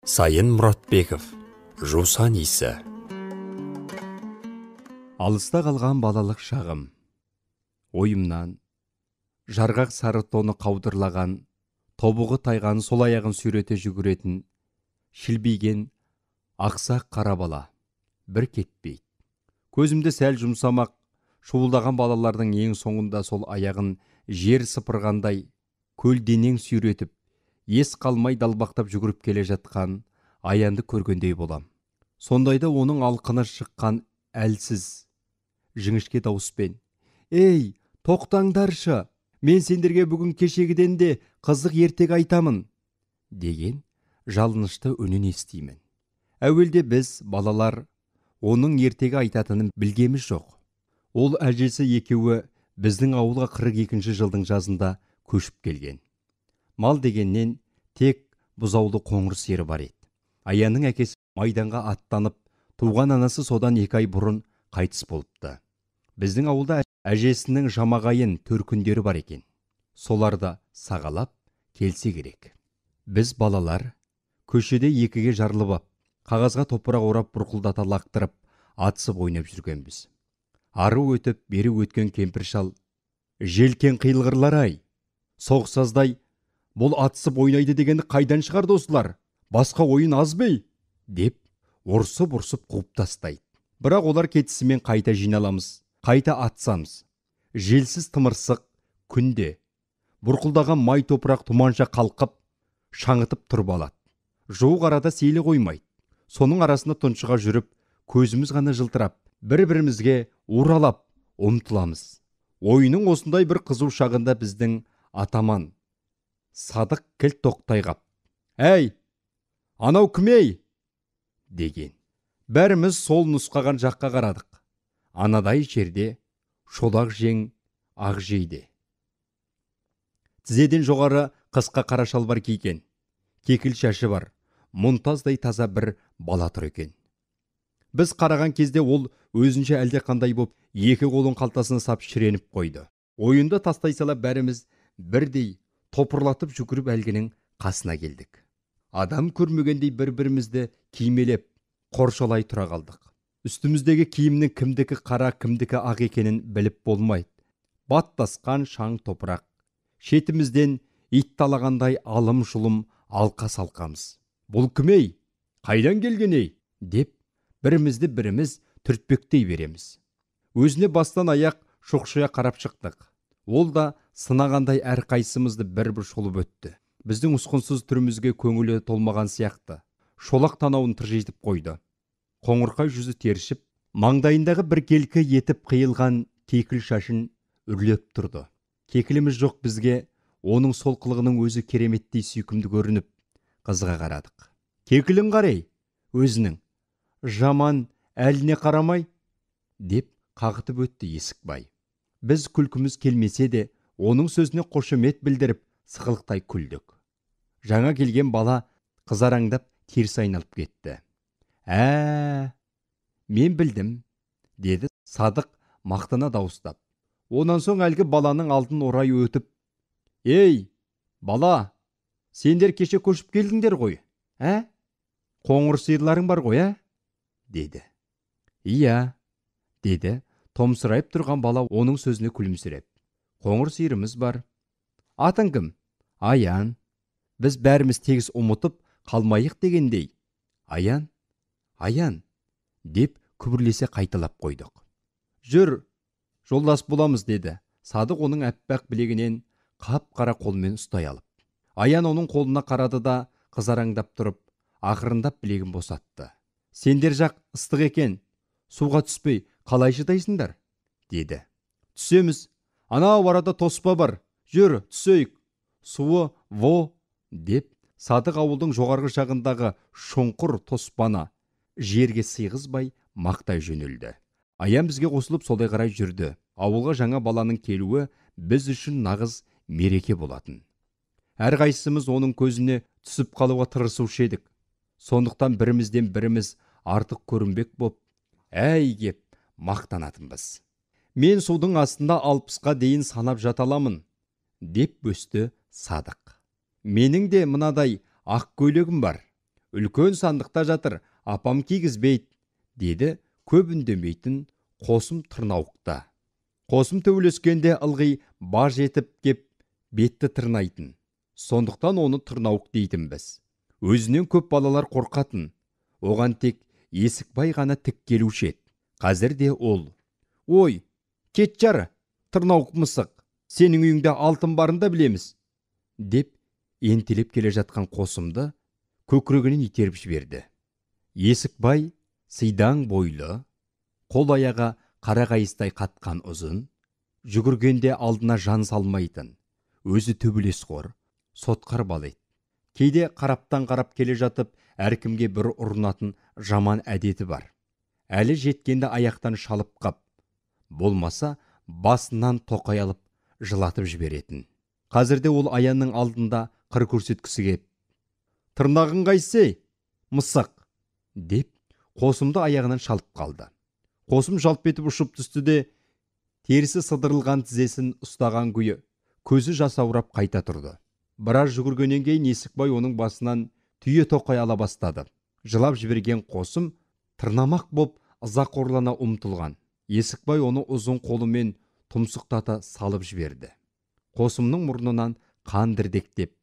Сайын Мұратбеков, жусан иісі. Алыста қалған балалық шағым. Ойымнан, жарғақ сары тоны қаудырлаған, тобығы тайған сол аяғын сүйрете жүгіретін, шілбейген, ақсақ қара бала. Бір кетпейді. Көзімді сәл жұмсамақ, шуылдаған балалардың ең соңында сол аяғын жер сыпырғандай, көлденең сүйретіп, ес қалмай далбақтап жүгіріп келе жатқан Аянды көргендей болам. Сондайда оның алқына шыққан әлсіз, жіңішке дауыспен: «Ей, тоқтаңдаршы, мен сендерге бүгін кешегіден де қызық ертек айтамын», деген жалынышты үнін естимін. Әуелде біз, балалар, оның ертегі айтатынын білгеміз жоқ. Ол әжесі екеуі біздің ауылға 42-ші жылдың жазында көшіп келген. Мал дегеннен тек бұзаулы қоңыр сиыры бар еді. Аянның әкесі майданға аттанып, туған анасы содан 2 ай бұрын қайтыс болыпты. Біздің ауылда әжесінің жамағайын төркіндері бар екен. Соларды сағалап келсе керек. Біз балалар көшеде 2-ге жарылып, қағазға топырақ орап бұрқылдата лақтырып, атысып ойнап жүргенбіз. Ары өтіп, бері өткен кемпір шал: «Желкен қиылғырлар-ай, соғсаздай, бұл атысып ойнайды дегенді қайдан шығарды осылар? Басқа ойын аз бей?» деп ұрсып қуып тастайды. Бірақ олар кетісімен қайта жиналамыз, қайта атсамыз. Желсіз тымырсық күнде бұрқылдаған май топырақ тұманша қалқып, шаңытып тұрып алады. Жуық арада сейлі қоймайды. Соның арасында тұншыға жүріп, көзіміз ғана жылтырап, бір-бірімізге уралап ұмтыламыз. Ойының осындай бір қызу шағында біздің атаман Садық кілт тоқтай қап: «Әй, анау кім-ей?» деген. Бәріміз сол нұсқаған жаққа қарадық. Анадай жерде шолақ жең ақ жейде. Тізеден жоғары қысқа қара шалбар киген, кекіл шашы бар, мұнтаздай таза бір бала тұр екен. Біз қараған кезде ол өзінше әлде қандай боп, 2 қолын қалтасына сап шіреніп қойды. Ойында тастай сала бәріміз бірдей топырлатып жүгіріп әлгінің қасына келдік. Адам көрмегендей бір-бірімізді кимелеп, қоршалай тұра қалдық. Үстіміздегі киімнің кімдікі қара, кімдікі ақ екенін біліп болмайды. Баттасқан шаң топырақ. Шетімізден ит талағандай алым-жұлым алқа салқамыз. «Бұл кім-ей? Қайдан келген-ей?» деп бірімізді біріміз түртпектей береміз. Өзіне бастан аяқ шоқшия қарап шықтық. Ол да сынағандай әрқайсымызды бір-бір шолып өтті. Біздің ұсқынсыз түрімізге көңілі толмаған сияқты. Шолақ танауын тыржитып қойды. Қоңырқай жүзі тершіп, маңдайындағы бір келкі етіп қиылған кекіл шашын үрлеп тұрды. Кекіліміз жоқ бізге, оның сол қылығының өзі кереметтей сүйкімді көрініп, қызға қарадық. «Кекілін қарай, өзінің жаман әліне қарамай», деп қағытып өтті Есікбай. Біз күлкіміз келмесе де, оның сөзіне қошемет білдіріп, сықылықтай күлдік. Жаңа келген бала қызараңдап теріс айналып кетті. Мен білдім», деді Садық мақтана дауыстап. Онан соң әлгі баланың алдын орай өтіп: «Ей, бала, сендер кеше көшіп келдіңдер ғой, қоңыр сиырларың бар ғой, деді. «Иә», деді томсырайып тұрған бала оның сөзіне күлімсіреп. «Қоңыр сиырымыз бар». «Атың кім?» «Аян». Біз бәріміз тегіс ұмытып қалмайық дегендей: «Аян, Аян», деп күбірлесе қайталап қойдық. «Жүр, жолдас боламыз», деді Садық оның әппақ білегінен қап-қара қолмен ұстай алып. Аян оның қолына қарады да, қызараңдап тұрып, ақырындап білегін босатты. «Сендер жақ ыстық екен, суға түспей қалай шыдайсыңдар?» деді. «Түсеміз, анау арада тоспа бар, жүр түсейік, суы во», деп Садық ауылдың жоғарғы жағындағы шұңқыр тоспаны жерге сыйғызбай мақтай жөнелді. Аян бізге қосылып солай қарай жүрді. Ауылға жаңа баланың келуі біз үшін нағыз мереке болатын. Әрқайсымыз оның көзіне түсіп қалуға тырысушы едік. Сондықтан бірімізден біріміз артық көрінбек боп, кеп мақтанатынбыз. «Мен судың астында 60-қа дейін санап жаталамын», деп бөсті Садық. «Менің де мынадай ақ көйлегім бар. Үлкен сандықта жатыр, апам кигізбейді, деді көп үндемейтін қосым тырнауықта. Қосым төбелескенде ылғи баж етіп кеп бетті тырнайтын. Сондықтан оны тырнауық дейтінбіз. Өзінен көп балалар қорқатын. Оған тек Есікбай ғана тік келуші еді. Қазір де ол: «Ой, кет жары, тырнауық мысық, сенің үйіңде алтын барында білеміз», деп ентелеп келе жатқан Қосымды көкірегінен итеріп жіберді. Есікбай сидаң бойлы, қол аяға қарағайыстай қатқан ұзын, жүгіргенде алдына жан салмайтын, өзі төбелесқор, сотқар бала еді. Кейде қараптан қарап келе жатып, әркімге бір ұрынатын жаман әдеті бар. Әлі жеткенде аяқтан шалып қап, болмаса басынан тоқай алып жылатып жіберетін. Қазірде ол Аянның алдында қыр көрсеткісі кеп: «Тырнағың қайсы, мысық?» деп Қосымды аяғынан шалып қалды. Қосым жалп етіп ұшып түсті де, терісі сыдырылған тізесін ұстаған күйі көзі жасаурап қайта тұрды. Біраз жүгіргеннен кейін Есікбай оның басынан түйе тоқай ала бастады. Жылап жіберген Қосым тырнамақ боп ызақорлана ұмтылған. Есікбай оны ұзын қолымен тұмсықтата салып жіберді. Қосымның мұрнынан қан дірдектеп,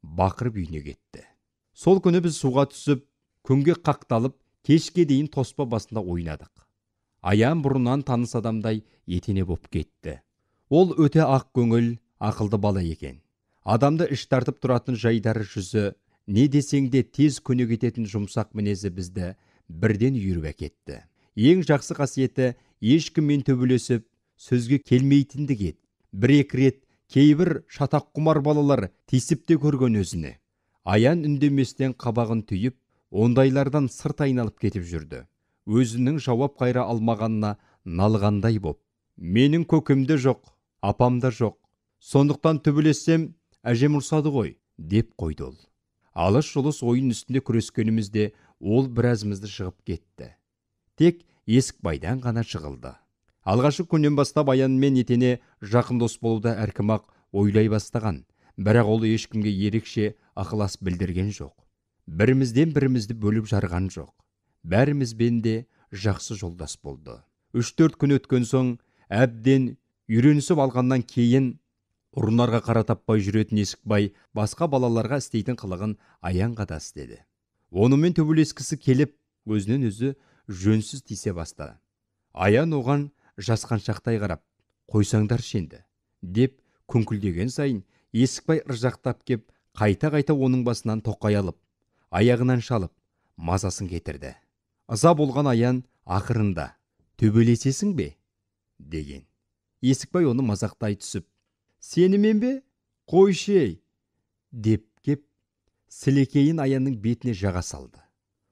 бақырып үйіне кетті. Сол күні біз суға түсіп, күнге қақталып, кешке дейін тоспа басында ойнадық. Аян бұрыннан таныс адамдай етене боп кетті. Ол өте ақ көңіл, ақылды бала екен. Адамды іш тартып тұратын жайдары жүзі, не десең де тез көне кететін жұмсақ мінезі бізді бірден үйіріп әкетті. Ең жақсы қасиеті ешкіммен төбелесіп, сөзге келмейтіндік еді. Бір-екі рет кейбір шатақ құмар балалар тиісіп те көрген өзіне. Аян үндеместен қабағын түйіп, ондайлардан сырт айналып кетіп жүрді. Өзінің жауап қайра алмағанына налғандай боп: «Менің көкемде жоқ, апамда жоқ. Сондықтан төбелессем, әжем ұрсады ғой», деп қойды ол. Алыс-жұлыс ойын үстінде күрескенімізде ол біразымызды шығып кетті. Тек Есікбайдан ғана жығылды. Алғашы күннен бастап Аянмен етене жақын дос болуды әркім-ақ ойлай бастаған, бірақ ол ешкімге ерекше ықылас білдірген жоқ. Бірімізден бірімізді бөліп жарған жоқ. Бәрімізбен де жақсы жолдас болды. 3-4 күн өткен соң, әбден үйренісіп алғаннан кейін ұрынарға қара таппай жүретін Есікбай басқа балаларға істейтін қылығын Аянға да істеді. Онымен төбелескісі келіп, өзінен өзі жөнсіз тисе бастады. Аян оған жасқаншақтай қарап: «Қойсаңдар шенді», деп күңкілдеген сайын Есікбай ыржақтап кеп, қайта-қайта оның басынан тоқай алып, аяғынан шалып, мазасын кетірді. Ыза болған Аян ақырында: «Төбелесесің бе?» деген. Есікбай оны мазақтай түсіп: «Сенімен бе? Қойшы!» деп кеп, сілекейін Аянның бетіне жаға салды.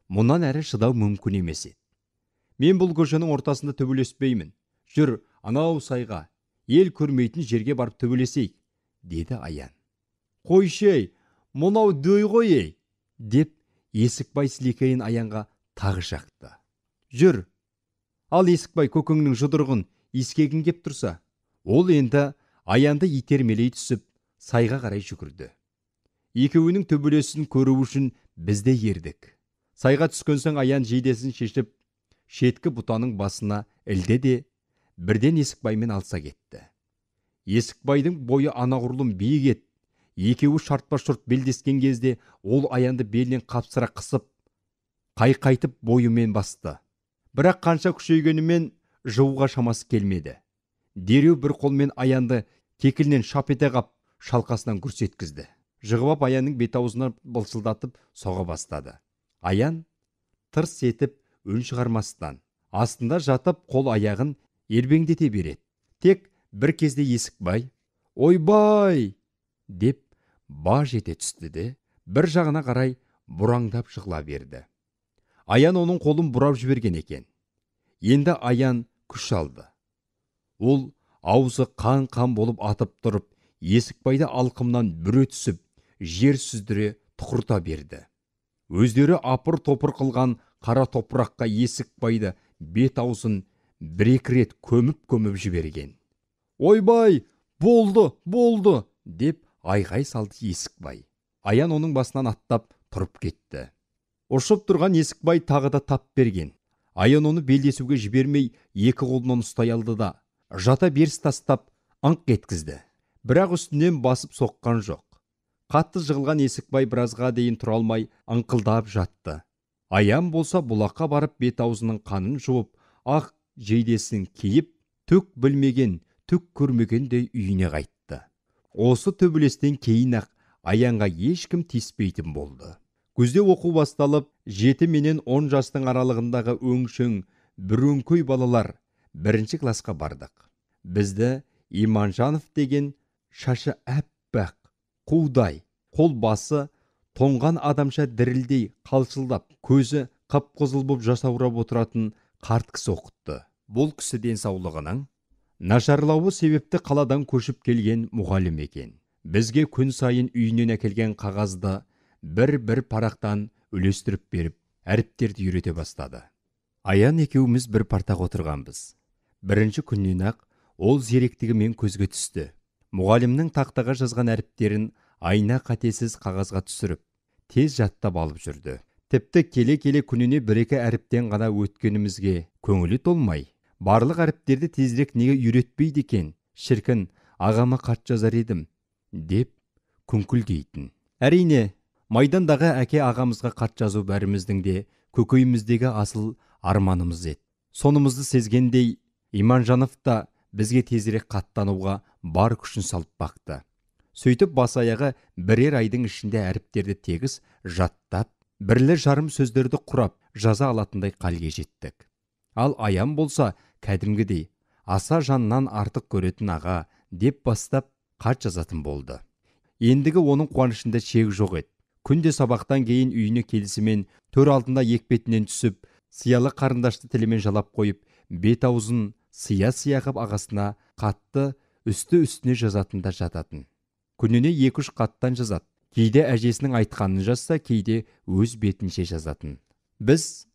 Мұнан әрі шыдау мүмкін емес еді. «Мен бұл көшенің ортасында төбелеспеймін. Жүр, анау сайға, ел көрмейтін жерге барып төбелесейік», деді Аян. «Қойшы, мұнау дөй ғой!» деп Есікбай сілекейін Аянға тағы шақты. «Жүр, ал Есікбай, көкеңнің жұдырығын иіскегің кеп тұрса». Ол енді Аянды итермелей түсіп, сайға қарай жүгірді. Екеуінің төбелесін көру үшін біз де ердік. Сайға түскен соң Аян жейдесін шешіп, шеткі бұтаның басына ілді де, бірден Есікбаймен алса кетті. Есікбайдың бойы анағұрлым биік еді. Екеуі шартпа-шұрт белдескен кезде ол Аянды белінен қапсыра қысып, қайқайтып бойымен басты. Бірақ қанша күшейгенімен жууға шамасы келмеді. Дереу бір қолмен Аянды кекілінен шап ете қап, шалқасынан гүрс еткізді. Жығып Аянның бет-аузына былшылдатып соға бастады. Аян тырс етіп үн шығармастан, астында жатып қол-аяғын ербеңдете береді. Тек бір кезде Есікбай: «Ойбай!» деп баж ете түсті де, бір жағына қарай бұраңдап жығыла берді. Аян оның қолын бұрап жіберген екен. Енді Аян күш алды. Ол аузы қан-қан болып атып тұрып, Есікбайды алқымнан бүре түсіп, жер сүздіре тұқырта берді. Өздері апыр-топыр қылған қара топыраққа Есікбайды бет-аузын бір-екі рет көміп жіберген. «Ойбай, болды!» деп айғай салды Есікбай. Аян оның басынан аттап тұрып кетті. Ұршып тұрған Есікбай тағы да тап берген. Аян оны белдесуге жібермей екі қолынан ұстай алды да жата беріс тастап аңқ еткізді. Бірақ үстінен басып соққан жоқ. Қатты жығылған Есікбай біразға дейін тұра алмай аңқылдап жатты. Аян болса бұлаққа барып бет аузының қанын жуып, ақ жейдесін киіп, түк білмеген, түк көрмегендей үйіне қайтты. Осы төбелестен кейін-ақ Аянға ешкім тиіспейтін болды. Күзде оқу басталып, 7 менен 10 жастың аралығындағы өңшөң, бір өңкөй балалар 1-ші класқа бардық. Бізді Иманжанов деген шашы әппақ, қудай, қол басы тоңған адамша дірілдей қалшылдап, көзі қып-қызыл боп жасаурап отыратын қарт кісі оқытты. Бұл кісі денсаулығының нашарлауы себепті қаладан көшіп келген мұғалім екен. Бізге күн сайын үйінен әкелген қағазды бір парақтан үлестіріп беріп, әріптерді үйрете бастады. Аян екеуміз бір партаға отырғанбыз. Бірінші күннен-ақ ол зеректігімен көзге түсті. Мұғалімнің тақтаға жазған әріптерін айна қатесіз қағазға түсіріп, тез жаттап алып жүрді. Тіпті келе-келе күніне 1-2 әріптен ғана өткенімізге көңілі толмай, барлық әріптерді тезірек неге үйретпейді екен, шіркін, ағама хат жазар едім, деп күңкілдейтін. Әрине, майдандағы әке ағамызға хат жазу бәріміздің де көкейіміздегі асыл арманымыз еді. Сонымызды сезгендей, Иманжанов та бізге тезірек хаттануға бар күшін салып бақты. Сөйтіп бас аяғы 1 айдың ішінде әріптерді тегіс жаттап, 1-2 сөздерді құрап жаза алатындай халге жеттік. Ал Аян болса кәдімгідей аса жаннан артық көретін аға деп бастап хат жазатын болды. Ендігі оның қуанышында шек жоқ еді. Күнде сабақтан кейін үйіне келісімен төр алдында екпетінен түсіп, сиялы қарындашты тілімен жалап қойып, бет аузын сия қып ағасына хатты үсті-үстіне жазатында жататын. Күніне 2-3 хаттан жазады. Кейде әжесінің айтқанын жазса, кейде өз бетінше жазатын. Біз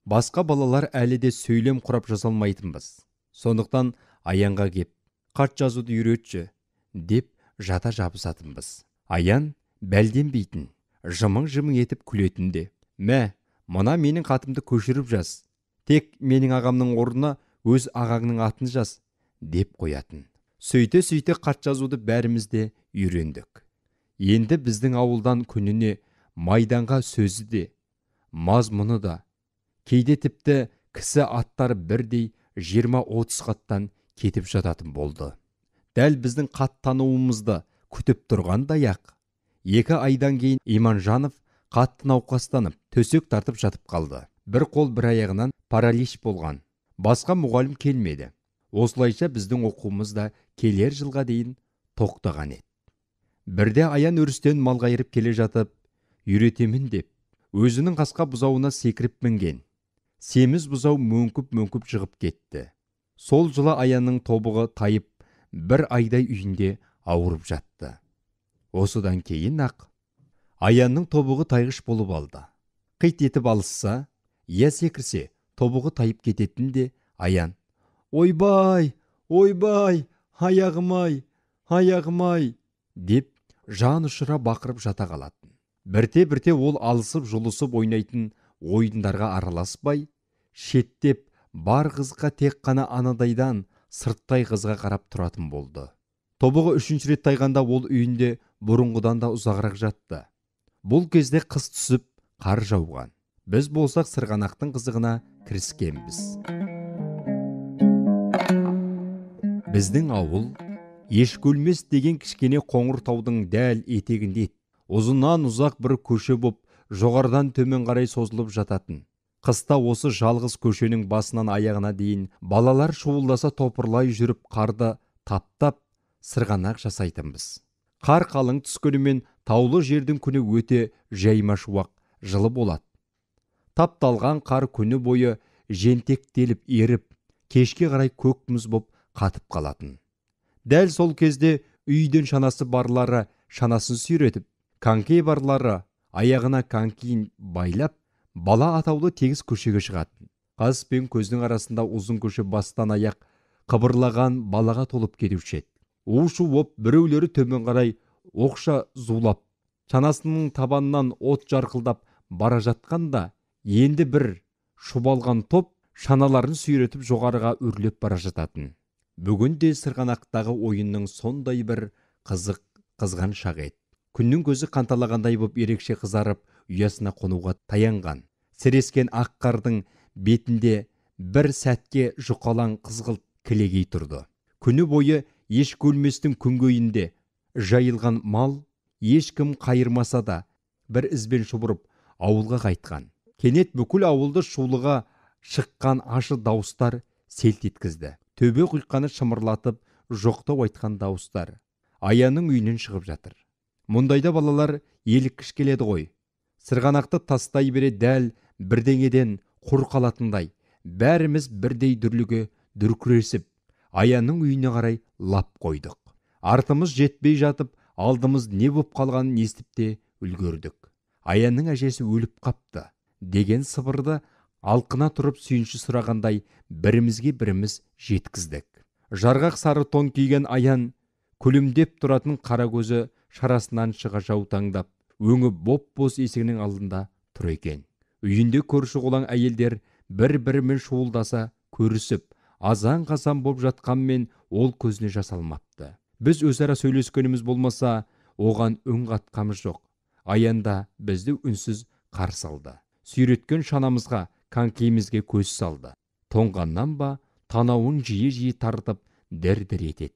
басқа балалар әлі де сөйлем құрап жазалмайтынбыз. Сондықтан Аянға кеп, хат жазуды үйретші, деп жата жабысатынбыз. Аян бәлденбейтін, жымың-жымың етіп күлетінде. Мә, мына менің хатымды көшіріп жаз. Тек менің ағамның орнына өз ағаңның атын жаз, деп қоятын. Сөйте хат жазуды бәріміз де үйрендік. Енді біздің ауылдан күніне майданға сөзі де, мазмұны да, кейде тіпті кісі аттары бірдей 20-30 хаттан кетіп жататын болды. Дәл біздің хат тануымызды күтіп тұрғандай-ақ 2 айдан кейін Иманжанов қатты науқастанып, төсек тартып жатып қалды. Бір қол бір аяғынан паралич болған. Басқа мұғалім келмеді. Осылайша біздің оқуымыз да келер жылға дейін тоқтаған еді. Бірде Аян өрістен мал қайырып келе жатып, үйретемін деп, өзінің қасқа бұзауына секіріп мінген. Семіз бұзау мөңкіп жығып кетті. Сол жылы Аянның тобығы тайып, 1 айдай үйінде ауырып жатты. Осыдан кейін-ақ Аянның тобығы тайғыш болып алды. Қит етіп алысса, я секірсе, тобығы тайып кететінде Аян: ойбай, аяғым-ай, деп жан ұшыра бақырып жата қалатын. Бірте ол алысып жұлысып ойнайтын ойындарға араласпай, шеттеп бар қызға тек қана анадайдан сырттай қызға қарап тұратын болды. Тобығы 3-ші рет тайғанда ол үйінде бұрынғыдан да ұзағырақ жатты. Бұл кезде қыс түсіп, қар жауған. Біз болсақ сырғанақтың қызығына кіріскенбіз. Біздің ауыл Ешкөлмес деген кішкене қоңыр таудың дәл етегінде еді. Ұзынан ұзақ бір көше боп, жоғардан төмен қарай созылып жататын. Қыста осы жалғыз көшенің басынан аяғына дейін балалар шуылдаса топырлай жүріп қарды таптап сырғанақ жасайтынбыз. Қар қалың түскенімен таулы жердің күні өте жайма-шуақ, жылы болады. Тапталған қар күні бойы жентектеліп еріп, кешке қарай көк мұз боп қатып қалатын. Дәл сол кезде үйден шанасы барлары шанасын сүйретіп, конький барлары аяғына конькиін байлап, бала атаулы тегіс көшеге шығатын. Қас пен көздің арасында ұзын көше бастан аяқ қыбырлаған балаға толып кетуші еді. У-шу боп біреулері төмен қарай оқша зулап, шанасының табанынан от жарқылдап, бара жатқанда енді бір шұбалған топ шаналарын сүйретіп жоғарыға өрлеп бара жататын. Бүгін де сырғанақтағы ойынның сондай бір қызған шағы еді. Күннің көзі қанталағандай боп ерекше қызарып, ұясына қонуға таянған. Сірескен ақ қардың бетінде бір сәтке жұқалаң қызғылт кілегей тұрды. Күні бойы еш көрместің күнгейінде жайылған мал, ешкім қайырмаса да бір ізбен шұбырып ауылға қайтқан. Кенет бүкіл ауылды шулыға шыққан ашы дауыстар селт еткізді. Төбе құйқаны шымырлатып, жоқтау айтқан дауыстар Аянның үйінен шығып жатыр. Мұндайда балалар еліккіш келеді ғой. Сырғанақты тастай бере дәл бірдеңеден құр қалатындай, бәріміз бірдей дүрліге дүркіресіп, Аянның үйіне қарай лап қойдық. Артымыз жетпей жатып, алдымыз не боп қалғанын естіп те үлгердік. Аянның әжесі өліп қапты деген сыбырды алқына тұрып сүйінші сұрағандай бірімізге біріміз жеткіздік. Жарғақ сары тон киген Аян күлімдеп тұратын қара көзі шарасынан шыға жаутаңдап, өңі боп-боз есігінің алдында тұр екен. Үйінде көрші қолаң әйелдер бір-бірімен шуылдаса көрісіп, азан-қазан боп жатқанмен ол көзіне жас алмапты. Біз өзара сөйлескеніміз болмаса, оған үн қатқамыз жоқ. Аян да бізді үнсіз қарсы алды. Сүйреткен шанамызға, конькиімізге көз салды. Тоңғаннан ба, танауын жиі-жиі тартып дір-дір етеді.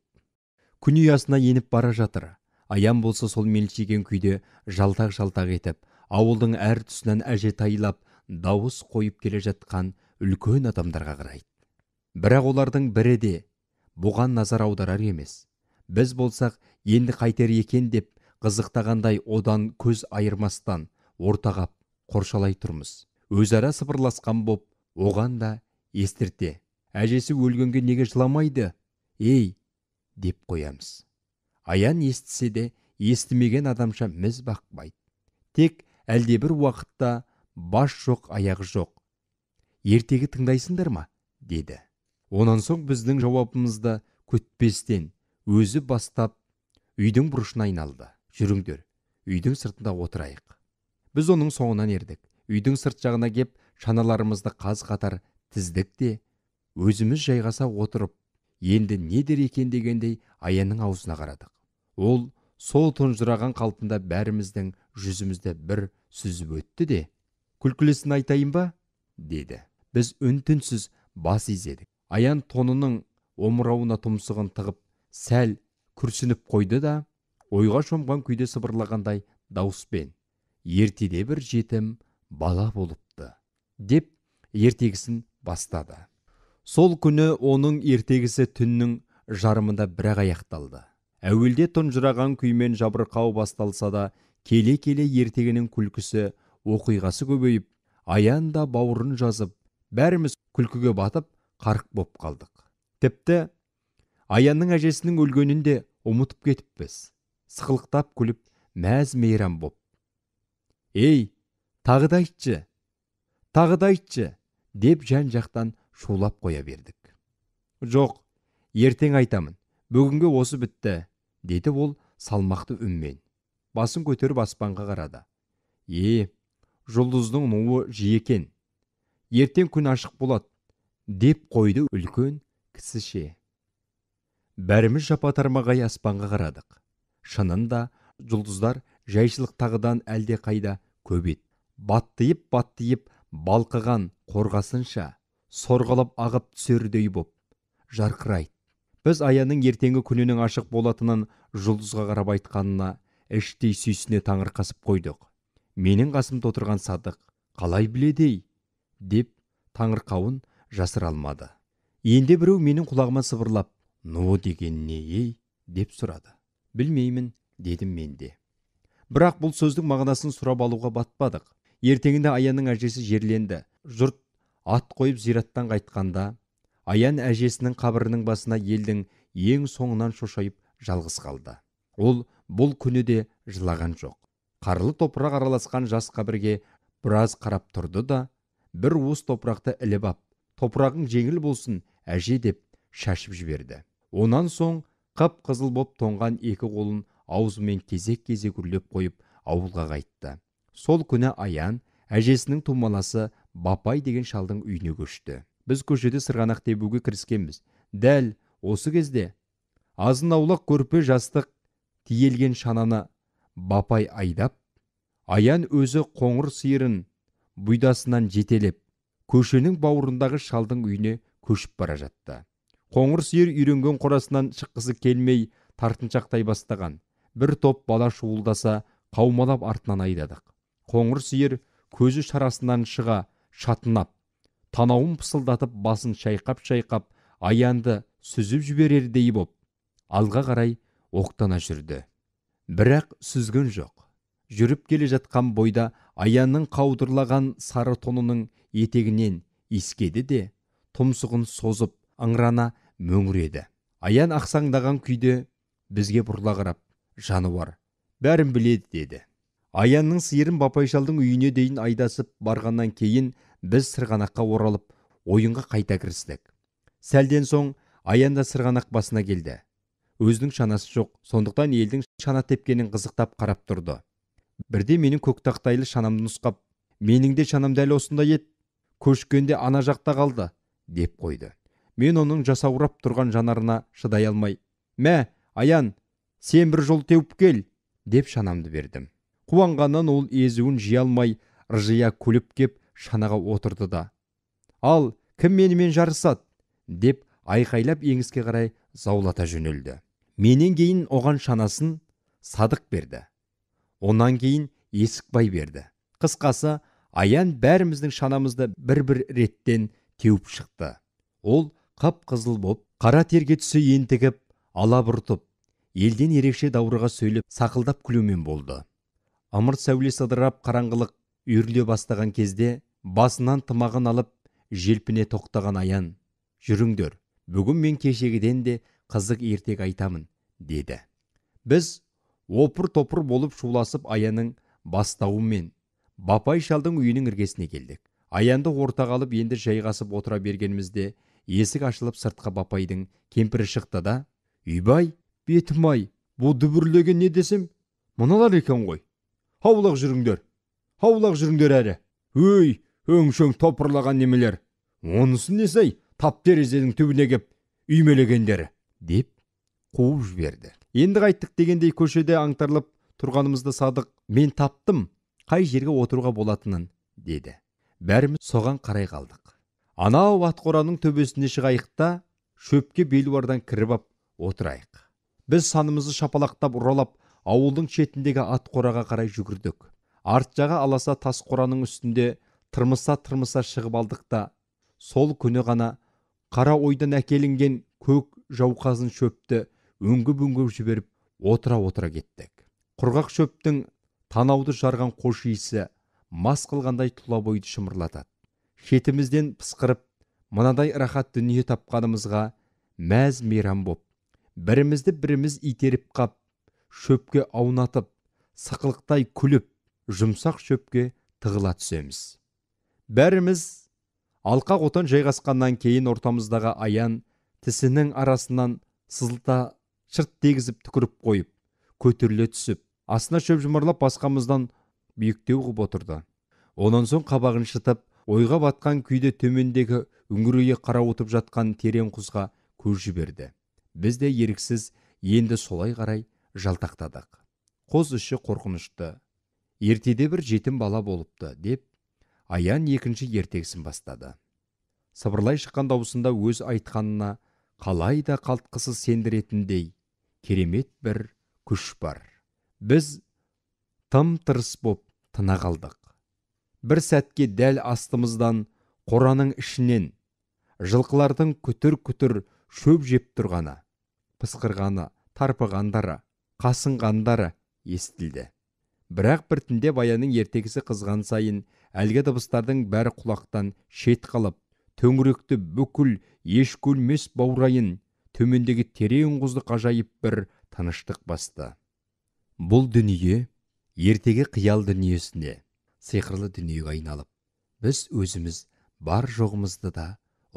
Күн ұясына еніп бара жатыр. Аян болса сол мелшиген күйде жалтақ-жалтақ етіп, ауылдың әр тұсынан әжетайлап дауыс қойып келе жатқан үлкен адамдарға қарайды. Бірақ олардың бірі де бұған назар аударар емес. Біз болсақ енді қайтер екен деп қызықтағандай одан көз айырмастан ортағап қоршалай тұрмыз. Өзара сыбырласқан боп, оған да естірте. Әжесі өлгенге неге жыламайды? Ей, деп қоямыз. Аян естісе де, естімеген адамша міз бақпайды. Тек әлдебір уақытта баш жоқ, аяғы жоқ. Ертегі тыңдайсыңдар ма? Деді. Онан соң біздің жауабымызды күтпестен өзі бастап үйдің бұрышына айналды. Жүріңдер, үйдің сыртында отырайық. Біз оның соңынан ердік. Үйдің сырт жағына кеп, шаналарымызды қаз-қатар тіздік те, өзіміз жайғаса отырып, енді не дер екен дегендей Аянның аузына қарадық. Ол сол тұнжыраған қалпында бәріміздің жүзімізді бір сүзіп өтті де, күлкілісін айтайын ба? Деді. Біз үн-түнсіз бас изедік. Аян тонының омырауына тұмсығын тығып, сәл күрсініп қойды да, ойға шомған күйде сыбырлағандай дауыспен: ертеде бір жетім бала болыпты, деп ертегісін бастады. Сол күні оның ертегісі түннің жарымында бірақ аяқталды. Әуелде тұнжыраған күймен жабырқау басталса да, келе-келе ертегінің күлкісі, оқиғасы көбейіп, Аян да бауырын жазып, бәріміз күлкіге батып, қарық боп қалдық. Тіпті Аянның әжесінің өлгенін де ұмытып кетіппіз. Сықылықтап күліп, мәз-мейрам боп: ей, тағы да айтшы, деп жан-жақтан шулап қоя бердік. Жоқ, ертең айтамын, бүгінгі осы бітті, деді ол салмақты үнмен. Басын көтеріп аспанға қарады. Жұлдыздың нуы жиекен. Ертең күн ашық болады, деп қойды үлкен кісіше. Бәріміз жапа-тармағай аспанға қарадық. Шынында жұлдыздар жайшылықтағыдан әлде қайда көп еді. Баттиып балқыған қорғасынша сорғалап ағып түсердей боп жарқырайды. Біз Аянның ертеңгі күнінің ашық болатынын жұлдызға қарап айтқанына іштей сүйсіне таңырқасып қойдық. Менің қасымда отырған Садық қалай біледей, деп таңырқауын жасыра алмады. Енді біреу менің құлағыма сыбырлап: «Ну деген не ей?» деп сұрады. «Білмеймін», дедім мен де. Бірақ бұл сөздің мағынасын сұрап алуға батпадық. Ертеңінде Аянның әжесі жерленді. Жұрт ат қойып зираттан қайтқанда, Аян әжесінің қабірінің басына елдің ең соңынан шошайып жалғыз қалды. Ол бұл күні де жылаған жоқ. Қарлы топырақ араласқан жас қабірге біраз қарап тұрды да, бір уыс топырақты іліп ап, топырағың жеңіл болсын, әже, деп шашып жіберді. Онан соң қып-қызыл боп тоңған екі қолын аузымен кезек-кезек үрлеп қойып ауылға қайтты. Сол күні Аян әжесінің тумаласы Бапай деген шалдың үйіне көшті. Біз көшеде сырғанақ тебуге кіріскенбіз. Дәл осы кезде азын аулақ көрпе жастық тиелген шананы Бапай айдап, Аян өзі қоңыр сиырын бұйдасынан жетелеп, көшенің бауырындағы шалдың үйіне көшіп бара жатты. Қоңыр сиыр үйренген қорасынан шыққысы келмей тартыншақтай бастаған. Бір топ бала шуылдаса қаумалап артынан айдадық. Қоңыр сиыр көзі шарасынан шыға шатынап, танауын пысылдатып басын шайқап-шайқап, Аянды сүзіп жіберердей боп, алға қарай оқтана жүрді. Бірақ сүзген жоқ. Жүріп келе жатқан бойда Аянның қаудырлаған сары тонының етегінен иіскеді де, тұмсығын созып ыңырана мөңіреді. Аян ақсаңдаған күйде бізге бұрыла қарап, жануар, бәрін біледі деді. Аянның сиырын Бапай шалдың үйіне дейін айдасып барғаннан кейін біз сырғанаққа оралып, ойынға қайта кірістік. Сәлден соң Аян да сырғанақ басына келді. Өзінің шанасы жоқ, сондықтан елдің шана тепкенін қызықтап қарап тұрды. Бірде менің көктақтайлы шанамды нұсқап, менің де шанам дәл осындай еді, көшкенде ана жақта қалды, деп қойды. Мен оның жасаурап тұрған жанарына шыдай алмай, мә, Аян, сен бір жол теуіп кел, деп шанамды бердім. Қуанғаннан ол езуін жия алмай, ыржия күліп кеп шанаға отырды да, ал кім менімен жарысады, деп айқайлап еңіске қарай заулата жөнелді. Менен кейін оған шанасын Садық берді. Онан кейін Есікбай берді. Қысқасы, Аян бәріміздің шанамызды бір-бір реттен теуіп шықты. Ол қып-қызыл боп, қара терге түсі ентігіп, алабұртып, елден ерекше даурыға сөйлеп, сақылдап күлумен болды. Ымырт сәуле сыдырап қараңғылық үйіріле бастаған кезде басынан тымағын алып желпіне тоқтаған Аян, жүріңдер, бүгін мен кешегіден де қызық ертек айтамын, деді. Біз опыр-топыр болып шуласып Аянның бастауымен Бапай шалдың үйінің іргесіне келдік. Аянды ортаға алып енді жайғасып отыра бергенімізде есік ашылып сыртқа Бапайдың кемпірі шықты да, үйбай, бетім-ай, бұл дүбірлеген не десем, мыналар екен ғой. Хаулақ жүріңдер әрі. Өй, өңшөң топырлаған немелер. Онысы несі-ай, тап терезенің түбіне кеп үймелегендері, деп қуып жіберді. Енді қайттық дегендей көшеде аңтарылып тұрғанымызды Садық, мен таптым, қай жерге отыруға болатынын, деді. Бәріміз соған қарай қалдық. Анау атқораның төбесіне шығайық та, шөпке белуардан кіріп ап отырайық. Біз санымызды шапалақтап ұралап, ауылдың шетіндегі атқораға қарай жүгірдік. Арт жағы аласа тас қораның үстінде тырмыса шығып алдық та, сол күні ғана қара ойдан әкелінген көк жауқазын шөпті өңгіп жіберіп отыра кеттік. Құрғақ шөптің танауды жарған қош иісі мас қылғандай тұла бойды шымырлатады. Шетімізден пысқырып, мынадай рахат дүние тапқанымызға мәз мейрам боп, біріміз итеріп қап, шөпке аунатып, сықылықтай күліп, жұмсақ шөпке тығыла түсеміз. Бәріміз алқа қотан жайғасқаннан кейін ортамыздағы Аян тісінің арасынан сызылта шырт дегізіп түкіріп қойып, көтеріле түсіп, астына шөп жұмырлап басқамыздан биіктеу ғып отырды. Онан соң қабағын шытып, ойға батқан күйде төмендегі үңірейе қарауытып жатқан терең құзға көз жіберді. Біз де еріксіз енді солай қарай жалтақтадық. Қоз іші қорқынышты. Ертеде бір жетім бала болыпты, деп Аян екінші ертегісін бастады. Сыбырлай шыққан даусында өз айтқанына қалайда қалтқысыз сендіретіндей керемет бір күш бар. Біз тым-тырыс боп тына қалдық. Бір сәтке дәл астымыздан қораның ішінен жылқылардың күтір-күтір шөп жеп тұрғаны, пысқырғаны, тарпығандары, қасынғандары естілді. Бірақ біртіндеп Аянның ертегісі қызған сайын әлгі дыбыстардың бәрі құлақтан шет қалып, төңіректі бүкіл еш көлмес баурайын төмендегі терең құздық ажайып бір тыныштық басты. Бұл дүние ертегі қиял дүниесіне, сиқырлы дүниеге айналып, біз өзіміз бар жоғымызды да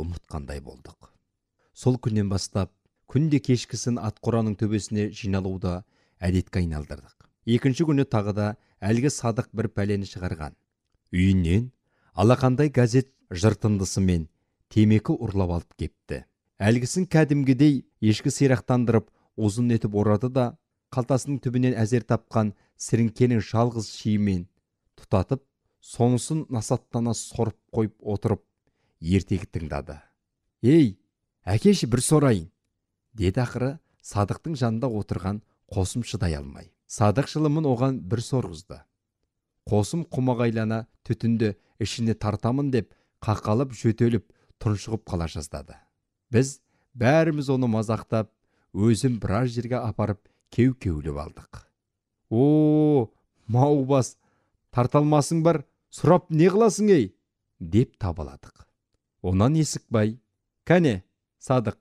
ұмытқандай болдық. Сол күннен бастап, күнде кешкісін атқораның төбесіне жиналуды әдетке айналдырдық. Екінші күні тағы да әлгі Садық бір пәлені шығарған. Үйінен алақандай газет жыртындысымен темекі ұрлап алып кепті. Әлгісін кәдімгідей ешкі сирақтандырып ұзын етіп орады да, қалтасының түбінен әзер тапқан сіріңкенің жалғыз шиімен тұтатып, сонысын насаттана сорып қойып отырып, ертегі тыңдады. «Ей, әкеші, бір сорайын», деді ақыры Садықтың жанында отырған Қосым шыдай алмай. Садық шылымын оған бір сорғызды. Қосым құмағайлана түтінді ішіне тартамын деп қақалып жөтеліп тұншығып қала жаздады. Біз бәріміз оны мазақтап, өзім біраз жерге апарып кеу-кеулеп алдық. «О, маубас, тарталмасың бар, сұрап не қыласың ей?» деп табаладық. Онан Есікбай: «Кәне, Садық,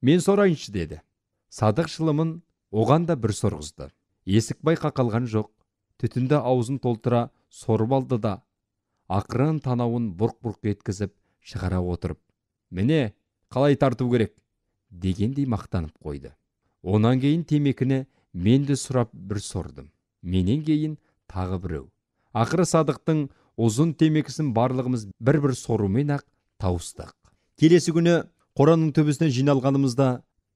мен сорайыншы» деді. Садық шылымын оған да бір сорғызды. Есікбай қақалған жоқ, түтінді аузын толтыра сорып алды да, ақырын танауын бұрқ-бұрқ еткізіп шығара отырып: «Міне, қалай тарту керек?» дегендей мақтанып қойды. Онан кейін темекіні мен де сұрап бір сордым. Менен кейін тағы біреу. Ақыры Садықтың ұзын темекісін барлығымыз бір-бір сорумен ақ тауыстық. Келесі күні қораның төбесіне жиналғанымызда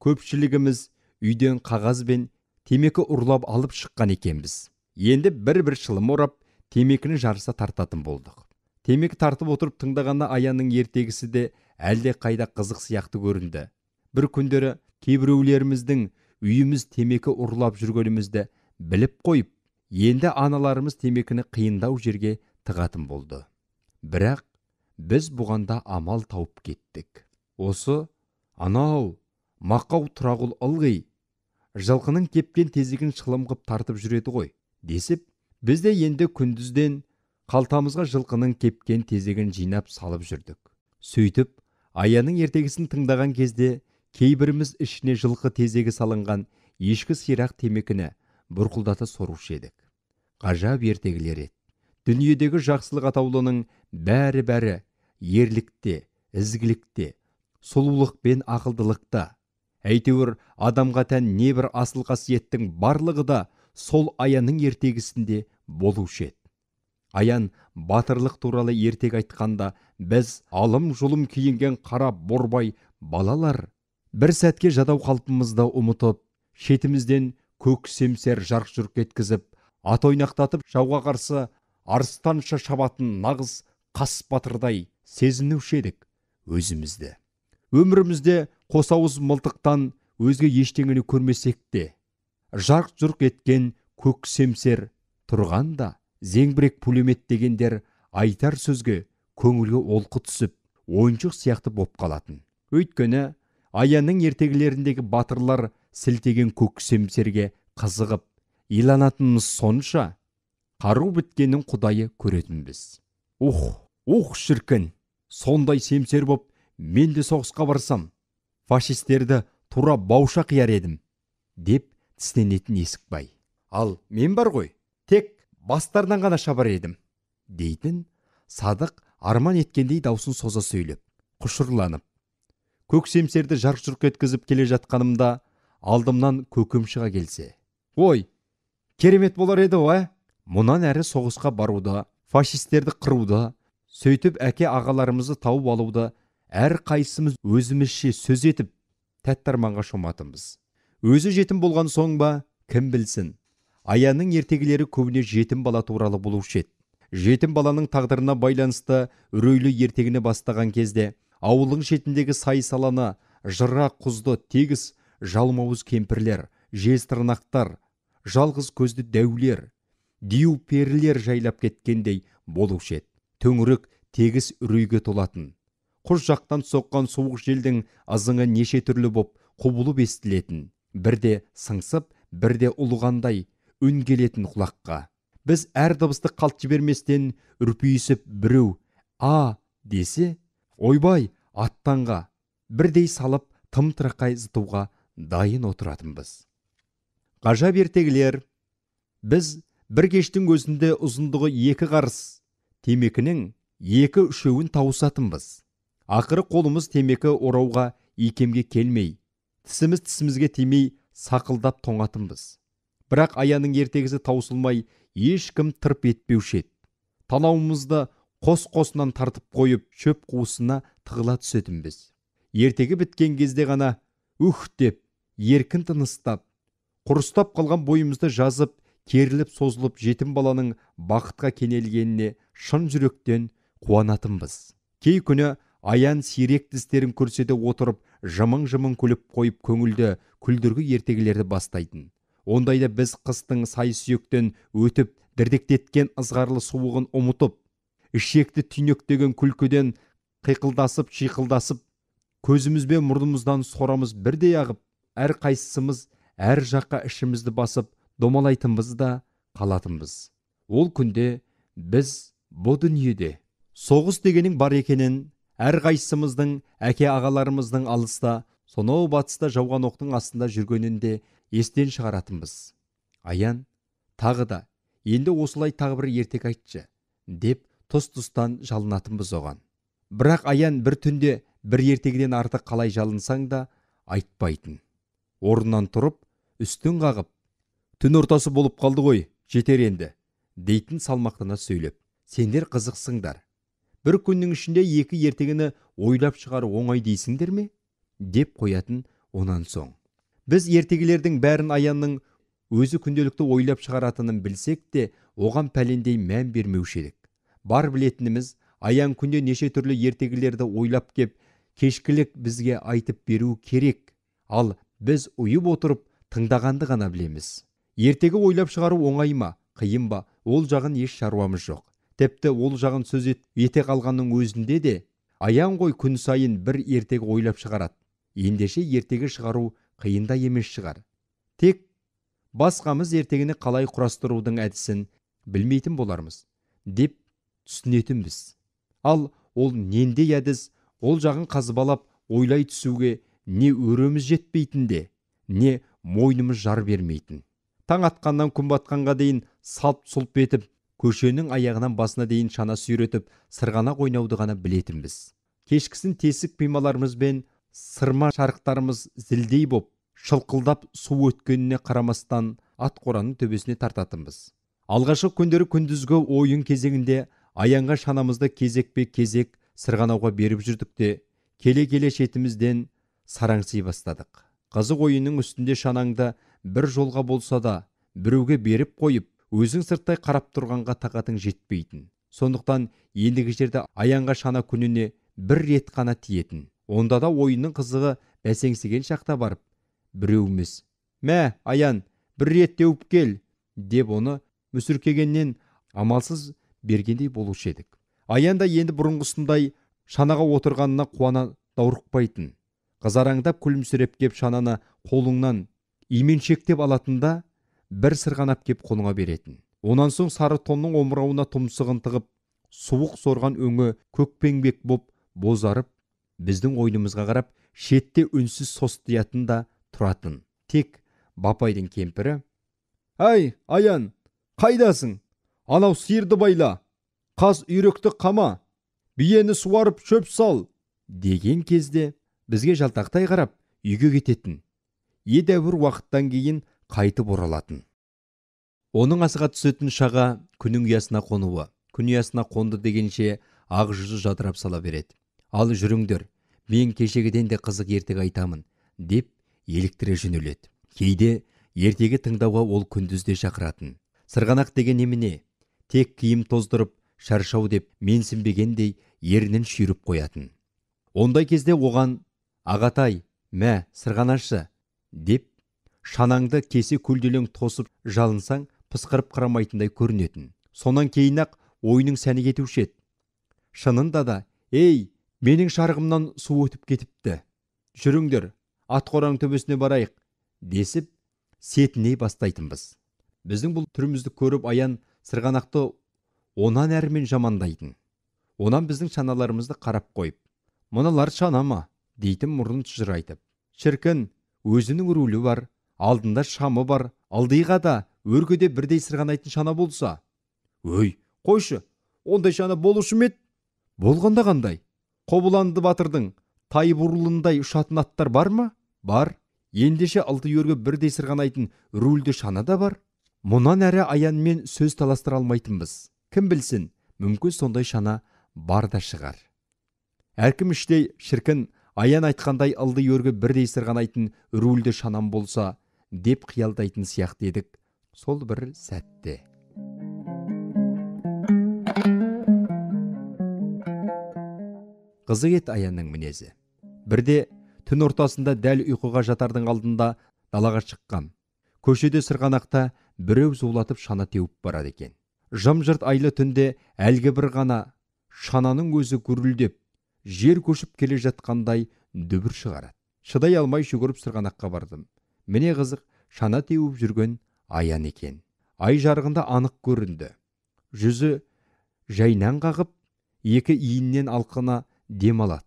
көпшілігіміз үйден қағаз бен темекі ұрлап алып шыққан екенбіз. Енді бір-бір шылым орап, темекіні жарыса тартатын болдық. Темекі тартып отырып тыңдағанда Аянның ертегісі де әлде қайда қызық сияқты көрінді. Бір күндері кейбіреулеріміздің үйіміз темекі ұрлап жүргенімізді біліп қойып, енді аналарымыз темекіні қиындау жерге тығатын болды. Бірақ біз бұғанда амал тауып кеттік. Осы анау мақау тұрағұл ылғи жылқының кепкен тезегін шылым қып тартып жүреді ғой десіп, біз де енді күндізден қалтамызға жылқының кепкен тезегін жинап салып жүрдік. Сөйтіп, Аянның ертегісін тыңдаған кезде кейбіріміз ішіне жылқы тезегі салынған ешкі сирақ темекіні бұрқылдата сорушы едік. Ғажап ертегілер еді. Дүниедегі жақсылық атаулының бәрі ерлікте, ізгілікте, сұлулық пен ақылдылықта. Әйтеуір адамға тән небір асыл қасиеттің барлығы да сол Аянның ертегісінде болушы еді. Аян батырлық туралы ертек айтқанда, біз алым-жұлым киінген қара борбай балалар бір сәтке жадау қалпымызды ұмытып, шетімізден көк семсер жарқ-жұрқ еткізіп, ат ойнақтатып жауға қарсы арыстанша шабатын нағыз қас батырдай сезінуші едік өзімізді. Өмірімізде қос ауыз мылтықтан өзге ештеңені көрмесек те, жарқ-жұрқ еткен көк семсер тұрғанда, зеңбірек пулемет дегендер айтар сөзге көңілге олқы түсіп, ойыншық сияқты боп қалатын. Өйткені Аянның ертегілеріндегі батырлар сілтеген көк семсерге қызығып, иланатынымыз сонша, қару біткеннің құдайы көретінбіз. Шіркін, сондай семсер боп, мен де соғысқа барсам, фашистерді тура бауша қияр едім, деп тістенетін Есікбай. Ал мен бар ғой, тек бастардан ғана шабар едім, дейтін Садық арман еткендей даусын соза сөйлеп, құшырланып. Көк семсерді жарқ-жұрқ еткізіп келе жатқанымда, алдымнан көкем шыға келсе: «Ой, керемет болар еді ғой, мұнан әрі соғысқа баруды, фашистерді қыруды, сөйтіп әке ағаларымызды тауып алуды әр қайсымыз өзімізше сөз етіп, тәттарманға шоматымыз. Өзі жетім болған соң ба, кім білсін, Аянның ертегілері көбіне жетім бала туралы болушы еді. Жетім баланың тағдырына байланысты үрейлі ертегіні бастаған кезде, ауылдың шетіндегі сай-саланы, жыра құзды тегіс жалмауыз кемпірлер, жез тырнақтар, жалғыз көзді дәулер, дию перілер жайлап кеткендей болушы еді. Төңірек тегіс үрейге толатын. Құз жақтан соққан суық желдің азыңы неше түрлі боп құбылып естілетін. Бірде сыңсып, бірде ұлғандай үн келетін құлаққа. Біз әр дыбысты қалт жіберместен үрпейісіп біреу «А» десе, ойбай аттанға бірдей салып тым-тырақай зытуға дайын отыратынбыз. Ғажап ертегілер. Біз бір кештің өзінде ұзындығы 2 қарыс темекінің 2-3-еуін тауысатынбыз. Ақыры қолымыз темекі орауға икемге келмей, тісіміз тісімізге тимей сақылдап тоңатынбыз. Бірақ Аянның ертегісі таусылмай ешкім тырп етпеуші еді. танауымызды қос-қосынан тартып қойып, шөп қуысына тығыла түсетінбіз. Ертегі біткен кезде ғана ух деп, еркін тыныстап, құрыстап қалған бойымызды жазып, керіліп созылып жетім баланың бақытқа кенелгеніне шын жүректен қуанатынбыз. Кей күні Аян сирек тістерін көрсете отырып, жымың-жымың күліп қойып, көңілді күлдіргі ертегілерді бастайтын. Ондайда біз қыстың сай-сүйектен өтіп, дірдектеткен ызғарлы суығын ұмытып, ішекті түйнектеген күлкіден қиқылдасып, шиқылдасып, көзіміз бен мұрнымыздан сорамыз бірдей ағып, әр қайсымыз әр жаққа ішімізді басып, домалайтынбыз да қалатынбыз. Ол күнде біз бұл дүниеде соғыс дегенің бар екенін, әр қайсымыздың әке ағаларымыздың алыста, сонау батыста жауған оқтың астында жүргенінде естен шығаратынбыз. Аян тағы да, енді осылай тағы бір ертек айтшы, деп тұс-тұстан жалынатынбыз оған. Бірақ Аян бір түнде бір ертегіден артық қалай жалынсаң да айтпайтын. Орнынан тұрып, үстін қағып, түн ортасы болып қалды ғой, жетер енді, дейтін салмақтана сөйлеп. Сендер қызықсыңдар. Бір күннің ішінде екі ертегіні ойлап шығару оңай дейсіңдер ме? Деп қоятын онан соң. Біз ертегілердің бәрін Аянның өзі күнделікті ойлап шығаратынын білсек те, оған пәлендей мән бермеуші едік. Бар білетініміз, Аян күнде неше түрлі ертегілерді ойлап кеп, кешкілік бізге айтып беру керек. Ал біз ұйып отырып, тыңдағанды ғана білеміз. Ертегі ойлап шығару оңай ма, қиын ба, ол жағын еш шаруамыз жоқ. Тіпті ол жағын сөз ете қалғанның өзінде де, Аян ғой күн сайын бір ертегі ойлап шығарады. Ендеше ертегі шығару қиында емес шығар. Тек басқамыз ертегіні қалай құрастырудың әдісін білмейтін болармыз, деп түсінетінбіз. Ал ол нендей әдіс, ол жағын қазбалап ойлай түсуге не өреміз жетпейтінде, не мойнымыз жар бермейтін. Таң атқаннан күн батқанға дейін салп-сұлп етіп, көшенің аяғынан басына дейін шана сүйретіп, сырғанақ ойнауды ғана білетінбіз. Кешкісін тесік пималарымызбен сырма шарықтарымыз зілдей боп, шылқылдап су өткеніне қарамастан ат қораның төбесіне тартатынбыз. Алғашқы күндері күндізгі ойын кезеңінде Аянға шанамызды кезекпе-кезек сырғанауға беріп жүрдік те, келе-келе шетімізден сараңси бастадық. Қызық ойынның үстінде шанаңды бір жолға болса да біреуге беріп қойып, өзің сырттай қарап тұрғанға тақатың жетпейтін. Сондықтан ендігі жерде Аянға шана күніне бір рет қана тиетін. Онда да ойынның қызығы бәсеңсіген шақта барып, біреуіміз, «Мә, Аян, бір рет теуіп кел», деп оны мүсіркегеннен амалсыз бергендей болушы едік. Аян да енді бұрынғысындай шанаға отырғанына қуана даурықпайтын. Қызараңдап күлімсіреп кеп шананы қолыңнан именшектеп алатында, бір сырғанап кеп қолыңа беретін. Онан соң сары тонның омырауына тұмсығын тығып, суық сорған өңі көкпеңбек боп бозарып, біздің ойнымызға қарап, шетте үнсіз состиятын да тұратын. Тек Бапайдың кемпірі, «Ай, Аян, қайдасың? Анау сиырды байла, қаз үйректі қама, биені суарып шөп сал», деген кезде бізге жалтақтай қарап үйге кететін. Едәуір уақыттан кейін қайтып оралатын. Оның асыға түсетін шаға күннің ұясына қонуы. Күн ұясына қонды дегенше ақ жүзі жадырап сала береді. «Ал жүріңдер, мен кешегіден де қызық ертегі айтамын», деп еліктіре жөнеледі. Кейде ертегі тыңдауға ол күндізде шақыратын. Сырғанақ деген немене? Тек киім тоздырып, шаршау деп менсінбегендей ерінін шүйріп қоятын. Ондай кезде оған «Ағатай, мә, сырғанашы», деп шанаңды кесе көлделең тосып жалынсаң пысқырып қарамайтындай көрінетін. Сонан кейін-ақ ойының сәні кетуші еді. Шынында да, «Ей, менің шарығымнан су өтіп кетіпті. Жүріңдер, ат қораның төбесіне барайық», десіп сетіней бастайтынбыз. Біздің бұл түрімізді көріп Аян сырғанақты онан әрмен жамандайтын. Онан біздің шаналарымызды қарап қойып, «Мұналар шана ма?» дейтін мұрнын тыжырайтып. «Шіркін, өзінің рулі бар, алдында шамы бар, алдыға да өргеде бірдей сырғанайтын шана болса». «Өй, қойшы, ондай шана болушы ме еді?» «Болғанда қандай? Қобыланды батырдың тай бұрылындай ұшатын аттар бар ма?» «Бар. Ендеше алты өрге бірдей сырғанайтын рульді шана да бар». Мұнан әрі Аянмен сөз таластыра алмайтынбыз. Кім білсін, мүмкін сондай шана бар да шығар. Әркім іштей шіркін аян айтқандай ылды өргі бірдей сырғанайтын рульді шанам болса деп қиялдайтын сияқты едік сол бір сәтте. Қызық ет Аянның мінезі. Бірде түн ортасында дәл ұйқыға жатардың алдында далаға шыққам. Көшеде сырғанақта біреу зулатып шана теуіп барады екен. Жым-жырт айлы түнде әлгі бір ғана шананың өзі гүрілдеп, жер көшіп келе жатқандай дүбір шығарады. Шыдай алмай жүгіріп сырғанаққа бардым. Міне қызық, шана теуіп жүрген Аян екен. Ай жарығында анық көрінді. Жүзі жайнан қағып, екі иіннен алқына дем алады.